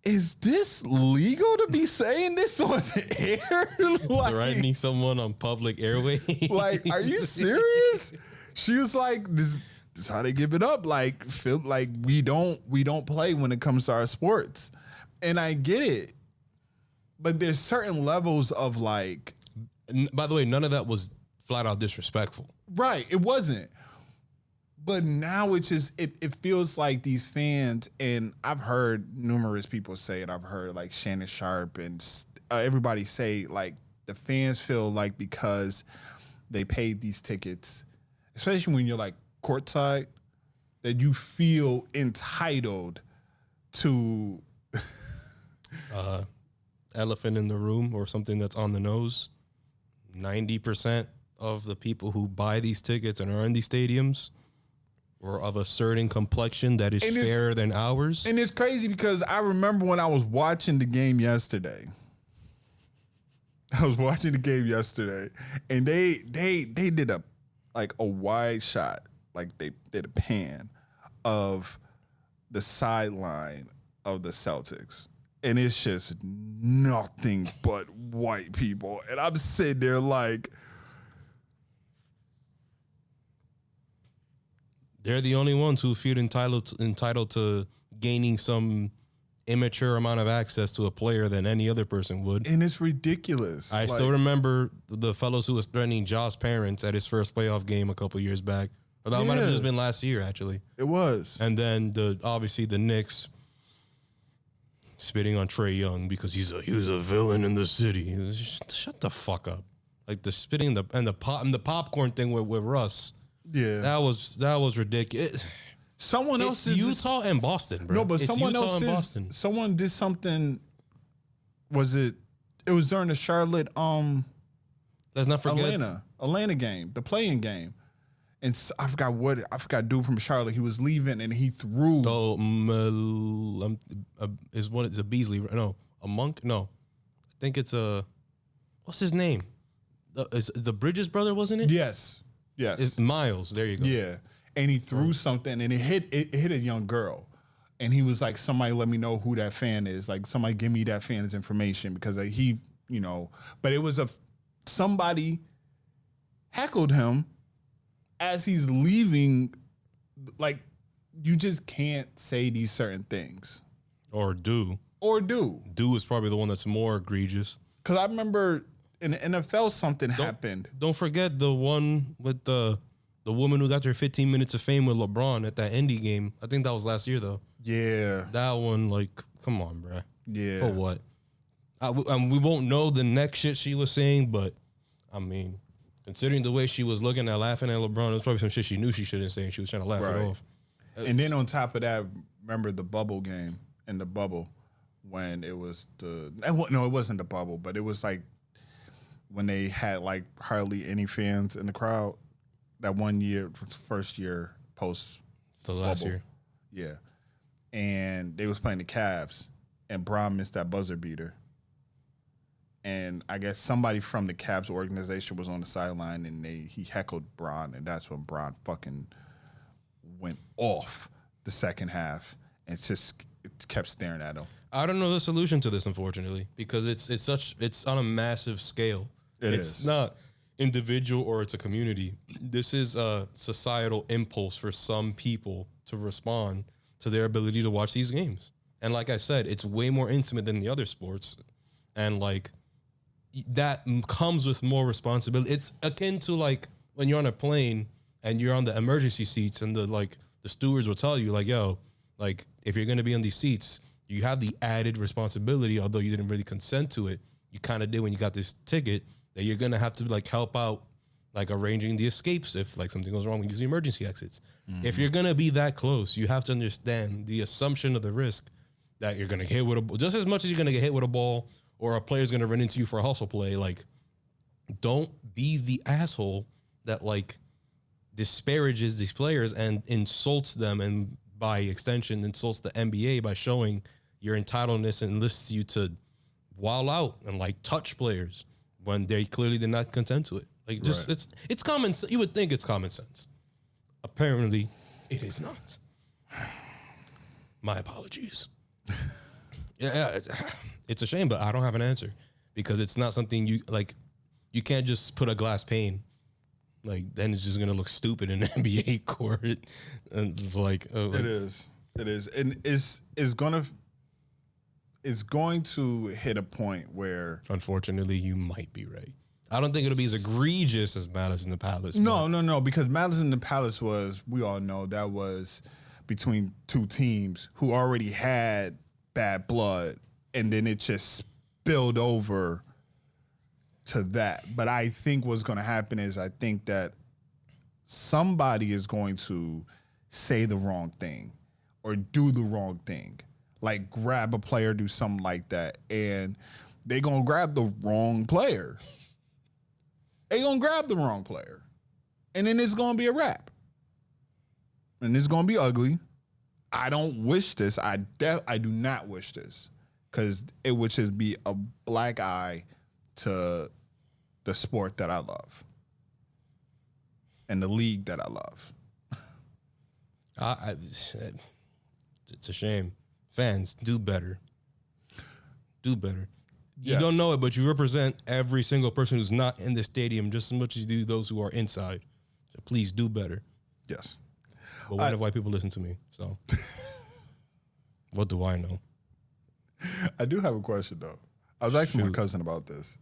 Speaker 1: is this legal to be saying this on the air? Like,
Speaker 2: Threatening someone on public airway.
Speaker 1: like, are you serious? She was like, this is how they give it up. Like, feel like we don't play when it comes to our sports. And I get it. But there's certain levels of like,
Speaker 2: By the way, none of that was flat out disrespectful.
Speaker 1: right, it wasn't. But now it's just, it feels like these fans, and I've heard numerous people say it. I've heard like Shannon Sharp and everybody say like the fans feel like because they paid these tickets, especially when you're like courtside, that you feel entitled to
Speaker 2: Elephant in the room, or something that's on the nose. 90% of the people who buy these tickets and are in these stadiums or of a certain complexion that is fairer than ours.
Speaker 1: And it's crazy because I remember when I was watching the game yesterday. And they did a wide shot, like they did a pan of the sideline of the Celtics. And it's just nothing but white people. And I'm sitting there like,
Speaker 2: They're the only ones who feel entitled to gaining some immature amount of access to a player than any other person would.
Speaker 1: And it's ridiculous.
Speaker 2: I still remember the fellows who was threatening Ja's parents at his first playoff game a couple years back. Or that might have just been last year, actually.
Speaker 1: It was.
Speaker 2: And then obviously the Knicks spitting on Trae Young because he was a villain in the city. Shut the fuck up. Like the spitting and the popcorn thing with Russ.
Speaker 1: Yeah.
Speaker 2: That was ridiculous.
Speaker 1: Someone else is
Speaker 2: Utah and Boston, bro.
Speaker 1: No, but
Speaker 2: it's
Speaker 1: someone
Speaker 2: Utah
Speaker 1: else
Speaker 2: and
Speaker 1: is,
Speaker 2: Boston.
Speaker 1: someone did something. It was during the Charlotte
Speaker 2: Let's not forget
Speaker 1: Atlanta game, the playing game. And I forgot dude from Charlotte. He was leaving and he threw.
Speaker 2: It's a Beasley. No, a Monk. No, I think it's what's his name? Is the Bridges brother, wasn't it?
Speaker 1: Yes.
Speaker 2: It's Miles. There you go.
Speaker 1: Yeah, and he threw something and it hit a young girl, and he was like, "Somebody let me know who that fan is. Like, somebody give me that fan's information because he, But it was somebody heckled him as he's leaving. Like, you just can't say these certain things.
Speaker 2: Or do.
Speaker 1: Do
Speaker 2: is probably the one that's more egregious.
Speaker 1: Because I remember in the NFL something happened.
Speaker 2: Don't forget the one with the woman who got her 15 minutes of fame with LeBron at that Indy game. I think that was last year, though.
Speaker 1: Yeah.
Speaker 2: That one, like, come on, bruh.
Speaker 1: Yeah.
Speaker 2: For what? We won't know the next shit she was saying, but, I mean, considering the way she was looking at laughing at LeBron, it was probably some shit she knew she shouldn't say, and she was trying to laugh it off.
Speaker 1: And then on top of that, remember the bubble game in the bubble when it was no, it wasn't the bubble, but it was like when they had like hardly any fans in the crowd. That one year, first year post.
Speaker 2: It's the last
Speaker 1: bubble.
Speaker 2: year.
Speaker 1: Yeah. And they was playing the Cavs, and Bron missed that buzzer beater. And I guess somebody from the Cavs organization was on the sideline, and he heckled Bron, and that's when Bron fucking went off the second half, and it kept staring at him.
Speaker 2: I don't know the solution to this, unfortunately, because it's on a massive scale. It's not individual or it's a community. This is a societal impulse for some people to respond to their ability to watch these games. And like I said, it's way more intimate than the other sports. And like that comes with more responsibility. It's akin to like when you're on a plane and you're on the emergency seats and the stewards will tell you like, yo, like if you're going to be on these seats, you have the added responsibility, although you didn't really consent to it. You kind of did when you got this ticket, that you're going to have to like help out, like arranging the escapes if like something goes wrong with the emergency exits. Mm-hmm. If you're going to be that close, you have to understand the assumption of the risk that you're going to get hit with a ball. Just as much as you're going to get hit with a ball or a player's going to run into you for a hustle play, like don't be the asshole that like disparages these players and insults them, and by extension insults the NBA by showing your entitledness and lists you to wild out and like touch players when they clearly did not consent to it. Like just it's common. You would think it's common sense. Apparently, it is not. My apologies. Yeah, it's a shame, but I don't have an answer because it's not something you like. You can't just put a glass pane. Like then it's just gonna look stupid in an NBA court. And it's like
Speaker 1: it is, and it's going to hit a point where,
Speaker 2: unfortunately, you might be right. I don't think it'll be as egregious as Malice in the Palace.
Speaker 1: No, because Malice in the Palace was, we all know, that was between two teams who already had bad blood, and then it just spilled over to that. But I think what's going to happen is I think that somebody is going to say the wrong thing or do the wrong thing, like grab a player, do something like that, and they're going to grab the wrong player. They're going to grab the wrong player, and then it's going to be a wrap. And it's going to be ugly. I don't wish this. I do not wish this, because it would just be a black eye to the sport that I love and the league that I love.
Speaker 2: It's a shame. Fans, do better. Do better.
Speaker 1: Yes.
Speaker 2: You don't know it, but you represent every single person who's not in the stadium just as much as you do those who are inside. So please do better.
Speaker 1: Yes.
Speaker 2: But what if white people listen to me? So what do I know?
Speaker 1: I do have a question though. I was asking my cousin about this.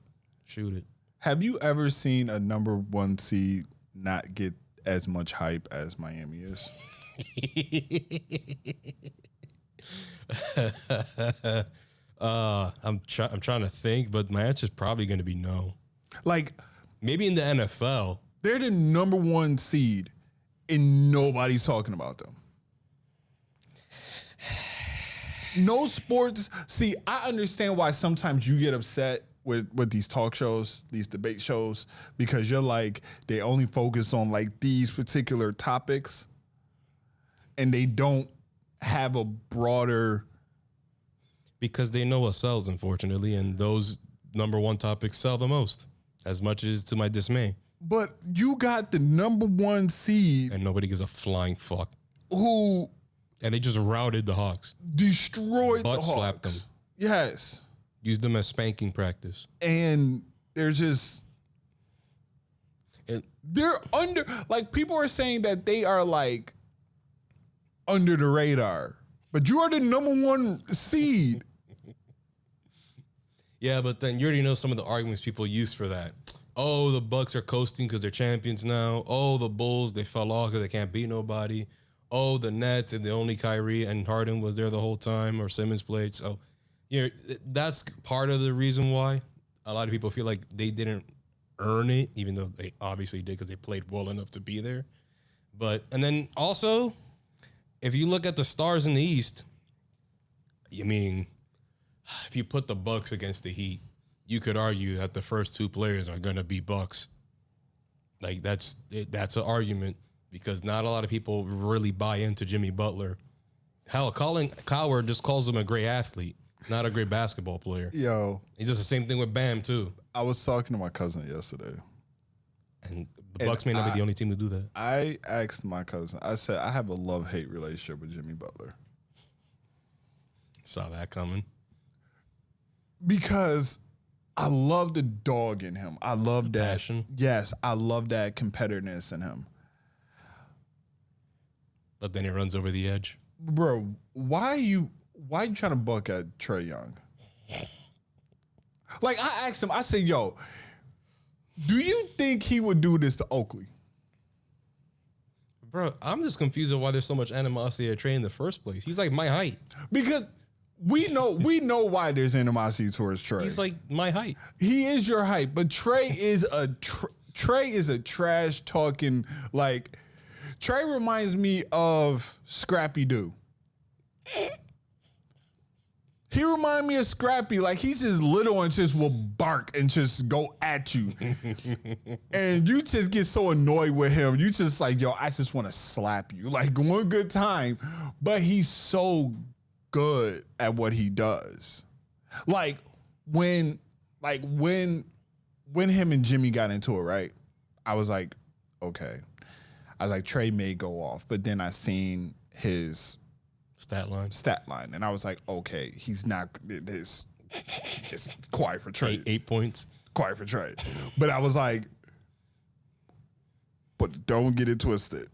Speaker 2: Shoot it.
Speaker 1: Have you ever seen a number one seed not get as much hype as Miami is?
Speaker 2: I'm trying to think, but my answer is probably going to be no.
Speaker 1: Like,
Speaker 2: Maybe in the NFL.
Speaker 1: they're the number one seed, and nobody's talking about them. No sports. See, I understand why sometimes you get upset with these talk shows, these debate shows, because you're like, they only focus on like these particular topics, and they don't have a broader.
Speaker 2: Because they know what sells, unfortunately, and those number one topics sell the most, as much as to my dismay.
Speaker 1: But you got the number one seed
Speaker 2: And nobody gives a flying fuck.
Speaker 1: who
Speaker 2: And they just routed the Hawks.
Speaker 1: destroyed
Speaker 2: Butt
Speaker 1: the Hawks.
Speaker 2: slapped them.
Speaker 1: Yes.
Speaker 2: Used them as spanking practice.
Speaker 1: And they're just
Speaker 2: And
Speaker 1: they're under, like, people are saying that they are like under the radar. But you are the number one seed.
Speaker 2: yeah, but then you already know some of the arguments people use for that. Oh, the Bucks are coasting because they're champions now. Oh, the Bulls, they fell off because they can't beat nobody. Oh, the Nets, and the only Kyrie and Harden was there the whole time, or Simmons played. So, that's part of the reason why a lot of people feel like they didn't earn it, even though they obviously did because they played well enough to be there. And then also, if you look at the stars in the East, I mean, if you put the Bucks against the Heat, you could argue that the first two players are going to be Bucks. Like, that's an argument because not a lot of people really buy into Jimmy Butler. Hell, Colin Cowherd just calls him a great athlete, not a great basketball player.
Speaker 1: Yo,
Speaker 2: He does the same thing with Bam, too.
Speaker 1: I was talking to my cousin yesterday.
Speaker 2: And the Bucks may not be the only team to do that.
Speaker 1: I asked my cousin, I said, I have a love-hate relationship with Jimmy Butler.
Speaker 2: Saw that coming.
Speaker 1: Because I love the dog in him. I love that.
Speaker 2: Passion.
Speaker 1: Yes, I love that competitiveness in him.
Speaker 2: But then he runs over the edge.
Speaker 1: Bro, why are you trying to buck at Trae Young? Like, I asked him, I said, yo, do you think he would do this to Oakley?
Speaker 2: Bro, I'm just confused on why there's so much animosity at Trae in the first place. He's like my height.
Speaker 1: Because we know why there's animosity towards Trae.
Speaker 2: He's like my height.
Speaker 1: He is your height, but Trae is a trash talking, like, Trae reminds me of Scrappy Doo. He reminds me of Scrappy, like he's just little and just will bark and just go at you. And you just get so annoyed with him. You just like, yo, I just want to slap you. Like, one good time. But he's so good at what he does. Like when him and Jimmy got into it, right? I was like, okay. I was like, Trae may go off. But then I seen his
Speaker 2: Stat line.
Speaker 1: And I was like, okay, he's not, it's quiet for Trae.
Speaker 2: 8 points.
Speaker 1: Quiet for Trae. But I was like, but don't get it twisted.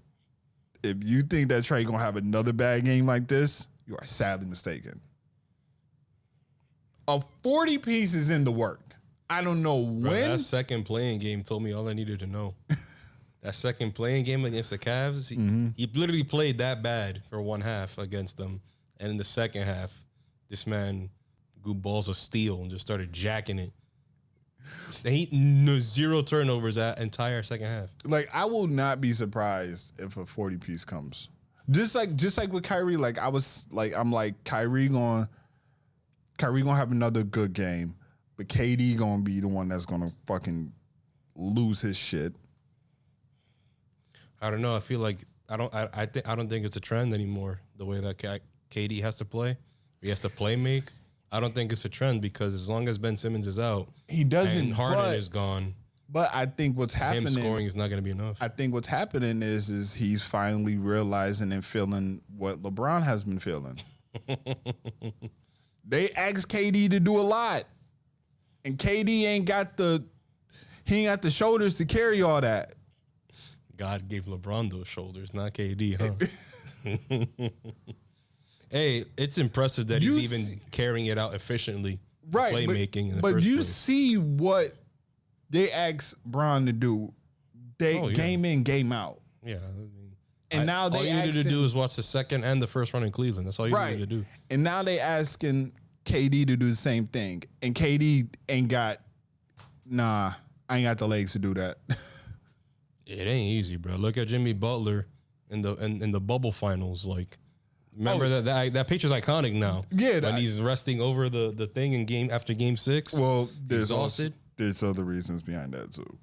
Speaker 1: If you think that Trae gonna have another bad game like this, you are sadly mistaken. A 40 piece is in the work. I don't know when.
Speaker 2: Bro, that second playing game told me all I needed to know. That second playing game against the Cavs, he literally played that bad for one half against them. And in the second half, this man grew balls of steel and just started jacking it. Zero turnovers that entire second half.
Speaker 1: Like, I will not be surprised if a 40 piece comes. Just like with Kyrie, like I'm like, Kyrie gonna have another good game, but KD gonna be the one that's gonna fucking lose his shit.
Speaker 2: I don't know. I feel like I don't think it's a trend anymore. The way that KD has to play, he has to play make. I don't think it's a trend because as long as Ben Simmons is out,
Speaker 1: He doesn't.
Speaker 2: and Harden is gone,
Speaker 1: But I think what's happening,
Speaker 2: him scoring is not going to be enough.
Speaker 1: I think what's happening is he's finally realizing and feeling what LeBron has been feeling. They asked KD to do a lot, and KD ain't got the shoulders to carry all that.
Speaker 2: God gave LeBron those shoulders, not KD, huh? Hey, it's impressive that
Speaker 1: You
Speaker 2: he's even
Speaker 1: see-
Speaker 2: carrying it out efficiently.
Speaker 1: Right,
Speaker 2: Playmaking in the
Speaker 1: but
Speaker 2: first
Speaker 1: you
Speaker 2: place.
Speaker 1: see what they asked Bron to do. They
Speaker 2: Oh, yeah.
Speaker 1: game in, game out.
Speaker 2: Yeah.
Speaker 1: And now
Speaker 2: all
Speaker 1: they
Speaker 2: you needed to
Speaker 1: asking-
Speaker 2: do is watch the second and the first run in Cleveland. That's all you
Speaker 1: Right.
Speaker 2: needed to do.
Speaker 1: And now they asking KD to do the same thing. And KD ain't got, I ain't got the legs to do that.
Speaker 2: It ain't easy, bro. Look at Jimmy Butler in the bubble finals. Like, remember that picture's iconic now.
Speaker 1: Yeah,
Speaker 2: when
Speaker 1: that-
Speaker 2: he's resting over the thing in after game 6.
Speaker 1: Well,
Speaker 2: exhausted.
Speaker 1: There's other reasons behind that too.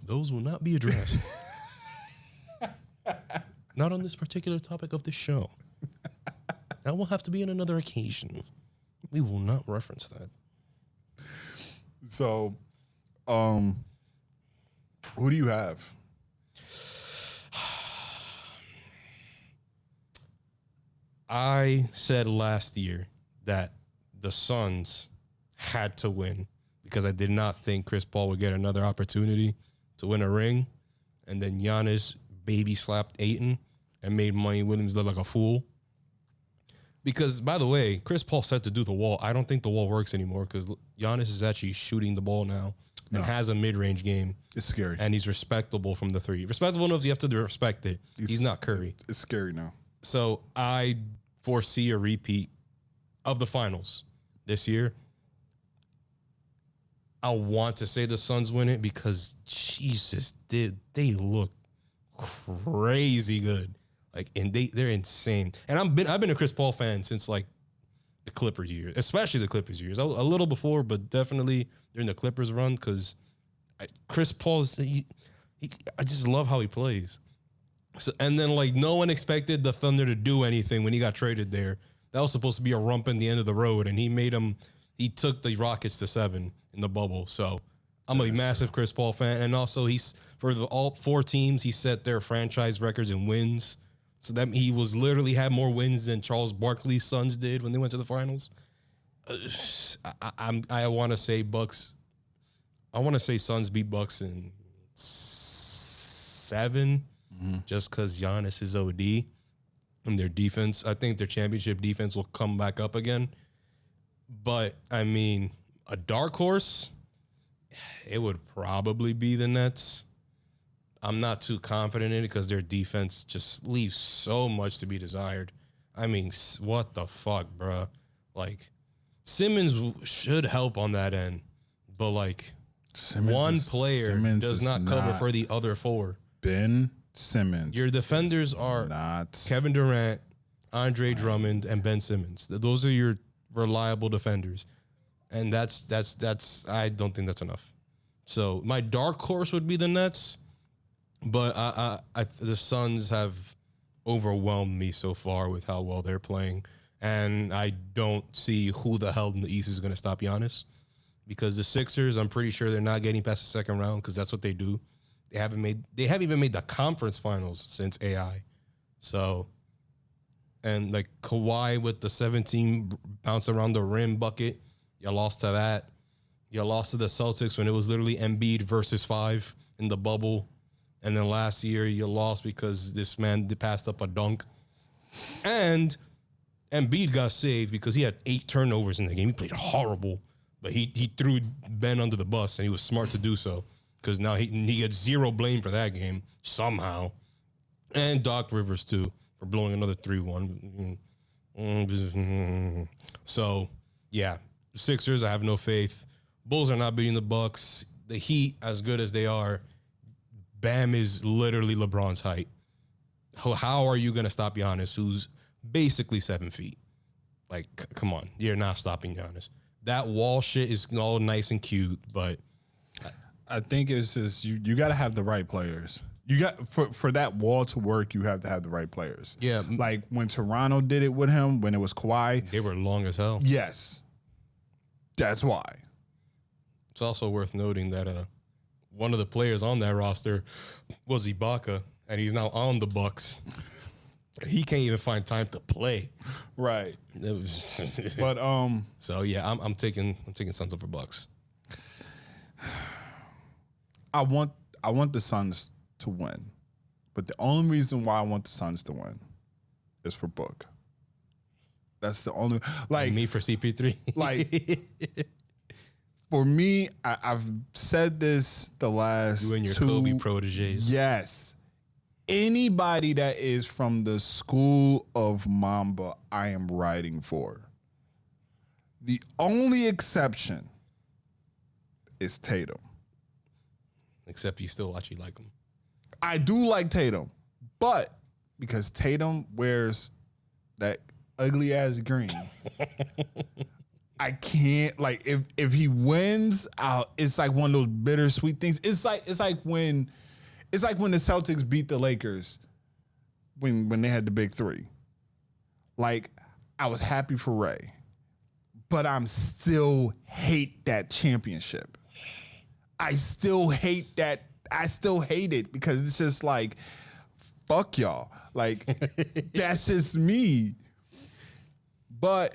Speaker 2: Those will not be addressed. Not on this particular topic of the show. That will have to be on another occasion. We will not reference that.
Speaker 1: So, who do you have?
Speaker 2: I said last year that the Suns had to win because I did not think Chris Paul would get another opportunity to win a ring. And then Giannis baby slapped Ayton and made Monty Williams look like a fool. Because, by the way, Chris Paul said to do the wall. I don't think the wall works anymore because Giannis is actually shooting the ball now and has a mid-range game.
Speaker 1: It's scary.
Speaker 2: And he's respectable from the 3. Respectable enough you have to respect it. He's not Curry.
Speaker 1: It's scary now.
Speaker 2: So I foresee a repeat of the finals this year. I want to say the Suns win it because Jesus, they look crazy good. Like, and they're insane. And I've been a Chris Paul fan since like the Clippers years, especially the Clippers years. A little before, but definitely during the Clippers run because Chris Paul I just love how he plays. So, and then like no one expected the Thunder to do anything when he got traded there. That was supposed to be a rump in the end of the road, and he took the Rockets to 7 in the bubble. So I'm a massive Chris Paul fan, and also he's for all 4 teams he set their franchise records in wins. So that he was literally had more wins than Charles Barkley's Suns did when they went to the finals. I want to say Bucks. I want to say Suns beat Bucks in 7, just because Giannis is OD and their defense. I think their championship defense will come back up again. But I mean, a dark horse, it would probably be the Nets. I'm not too confident in it because their defense just leaves so much to be desired. I mean, what the fuck, bro? Like, Simmons should help on that end, but like, Simmons does not cover for the other 4.
Speaker 1: Ben Simmons.
Speaker 2: Your defenders are
Speaker 1: not
Speaker 2: Kevin Durant, Andre Drummond, and Ben Simmons. Those are your reliable defenders, and that's I don't think that's enough. So my dark horse would be the Nets. But the Suns have overwhelmed me so far with how well they're playing. And I don't see who the hell in the East is going to stop Giannis. Because the Sixers, I'm pretty sure they're not getting past the second round because that's what they do. They haven't even made the conference finals since AI. So, and like Kawhi with the 17 bounce around the rim bucket, you lost to that. You lost to the Celtics when it was literally Embiid versus 5 in the bubble. And then last year you lost because this man passed up a dunk. And Embiid got saved because he had 8 turnovers in the game. He played horrible, but he threw Ben under the bus, and he was smart to do so because now he gets 0 blame for that game somehow. And Doc Rivers, too, for blowing another 3-1. So, yeah, Sixers, I have no faith. Bulls are not beating the Bucks. The Heat, as good as they are, Bam is literally LeBron's height. How are you going to stop Giannis, who's basically 7 feet? Like, come on. You're not stopping Giannis. That wall shit is all nice and cute, but
Speaker 1: I think it's just you got to have the right players. You got for that wall to work, you have to have the right players.
Speaker 2: Yeah.
Speaker 1: Like when Toronto did it with him, when it was Kawhi.
Speaker 2: they were long as hell.
Speaker 1: Yes. That's why.
Speaker 2: It's also worth noting that one of the players on that roster was Ibaka, and he's now on the Bucks. He can't even find time to play.
Speaker 1: Right. But
Speaker 2: so yeah, I'm taking Suns over Bucks.
Speaker 1: I want the Suns to win. But the only reason why I want the Suns to win is for Book. That's the only like
Speaker 2: me for CP3.
Speaker 1: like for me. I've said this the last
Speaker 2: You and your
Speaker 1: 2
Speaker 2: Kobe proteges.
Speaker 1: Yes. Anybody that is from the school of Mamba, I am riding for. The only exception is Tatum.
Speaker 2: Except you still actually like him.
Speaker 1: I do like Tatum, but because Tatum wears that ugly ass green, I can't like if he wins out. It's like one of those bittersweet things. It's like when the Celtics beat the Lakers when they had the big three. Like I was happy for Ray, but I'm still hate that championship. I still hate that. I still hate it because it's just like, fuck y'all. Like, that's just me. But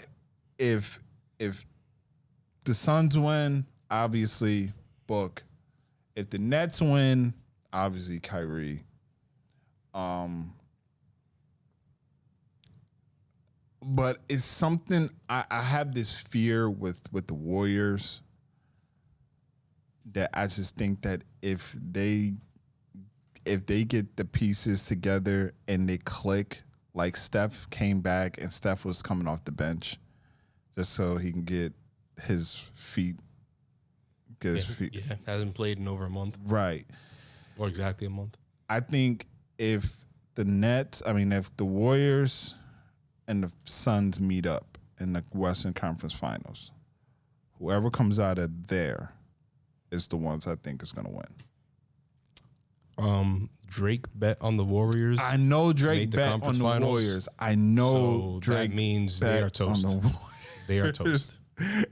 Speaker 1: if the Suns win, obviously Book. If the Nets win, obviously Kyrie. But it's something I have this fear with the Warriors that I just think that if they get the pieces together and they click, like Steph came back and Steph was coming off the bench just so he can get his feet.
Speaker 2: Yeah, hasn't played in over a month.
Speaker 1: Right.
Speaker 2: Or exactly a month.
Speaker 1: I think if the Warriors and the Suns meet up in the Western Conference Finals, whoever comes out of there is the ones I think is going to win.
Speaker 2: Drake bet on the Warriors.
Speaker 1: I know Drake bet on the Warriors. I know
Speaker 2: so
Speaker 1: Drake
Speaker 2: that means they are toast. They are toast.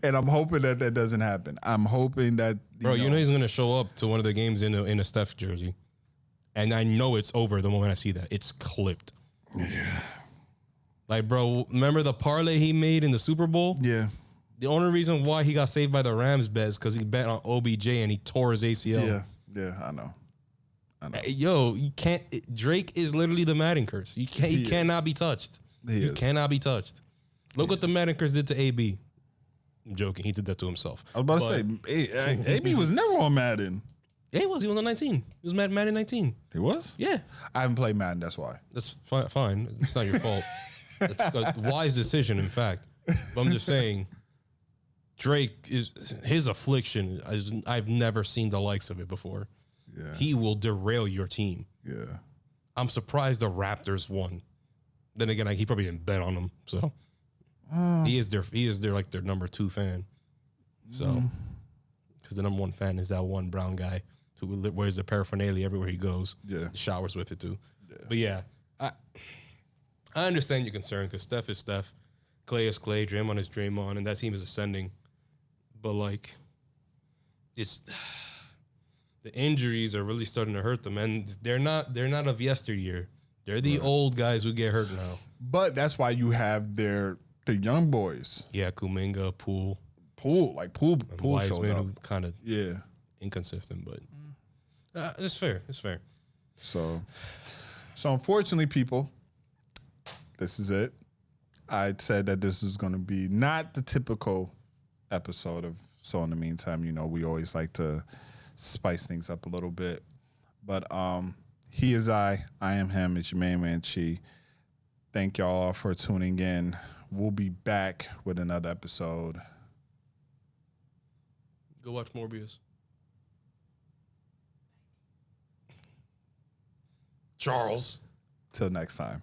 Speaker 1: And I'm hoping that doesn't happen. I'm hoping that
Speaker 2: you know he's going to show up to one of the games in a Steph jersey. And I know it's over the moment I see that. It's clipped.
Speaker 1: Yeah.
Speaker 2: Like, bro, remember the parlay he made in the Super Bowl?
Speaker 1: Yeah.
Speaker 2: The only reason why he got saved by the Rams bet is because he bet on OBJ and he tore his ACL.
Speaker 1: Yeah, I know.
Speaker 2: Yo, you can't. Drake is literally the Madden curse. He cannot be touched. He cannot be touched. Look what the Madden curse did to AB. I'm joking. He did that to himself.
Speaker 1: I was about to say, AB was never on Madden.
Speaker 2: Yeah, he was. He was on 19. He was Madden 19.
Speaker 1: He was?
Speaker 2: Yeah.
Speaker 1: I haven't played Madden, that's why.
Speaker 2: That's fine. It's not your fault. That's a wise decision, in fact. But I'm just saying, Drake his affliction. I've never seen the likes of it before. Yeah. He will derail your team.
Speaker 1: Yeah.
Speaker 2: I'm surprised the Raptors won. Then again, he probably didn't bet on them, so he is their like their number 2 fan. So, because the number 1 fan is that one brown guy who wears the paraphernalia everywhere he goes.
Speaker 1: Yeah,
Speaker 2: showers with it too. Yeah. But yeah, I understand your concern because Steph is Steph, Clay is Clay, Draymond is Draymond, and that team is ascending. But like, it's the injuries are really starting to hurt them, and they're not of yesteryear. They're the old guys who get hurt now.
Speaker 1: But that's why you have the young boys.
Speaker 2: Yeah, Kuminga, Poole
Speaker 1: showed up.
Speaker 2: Who kind of inconsistent, but it's fair. It's fair.
Speaker 1: So unfortunately, people, this is it. I said that this was going to be not the typical episode of So in the Meantime. You know, we always like to spice things up a little bit. But he is I am him. It's your main man, Chi. Thank y'all for tuning in. We'll be back with another episode.
Speaker 2: Go watch Morbius. Charles.
Speaker 1: Till next time.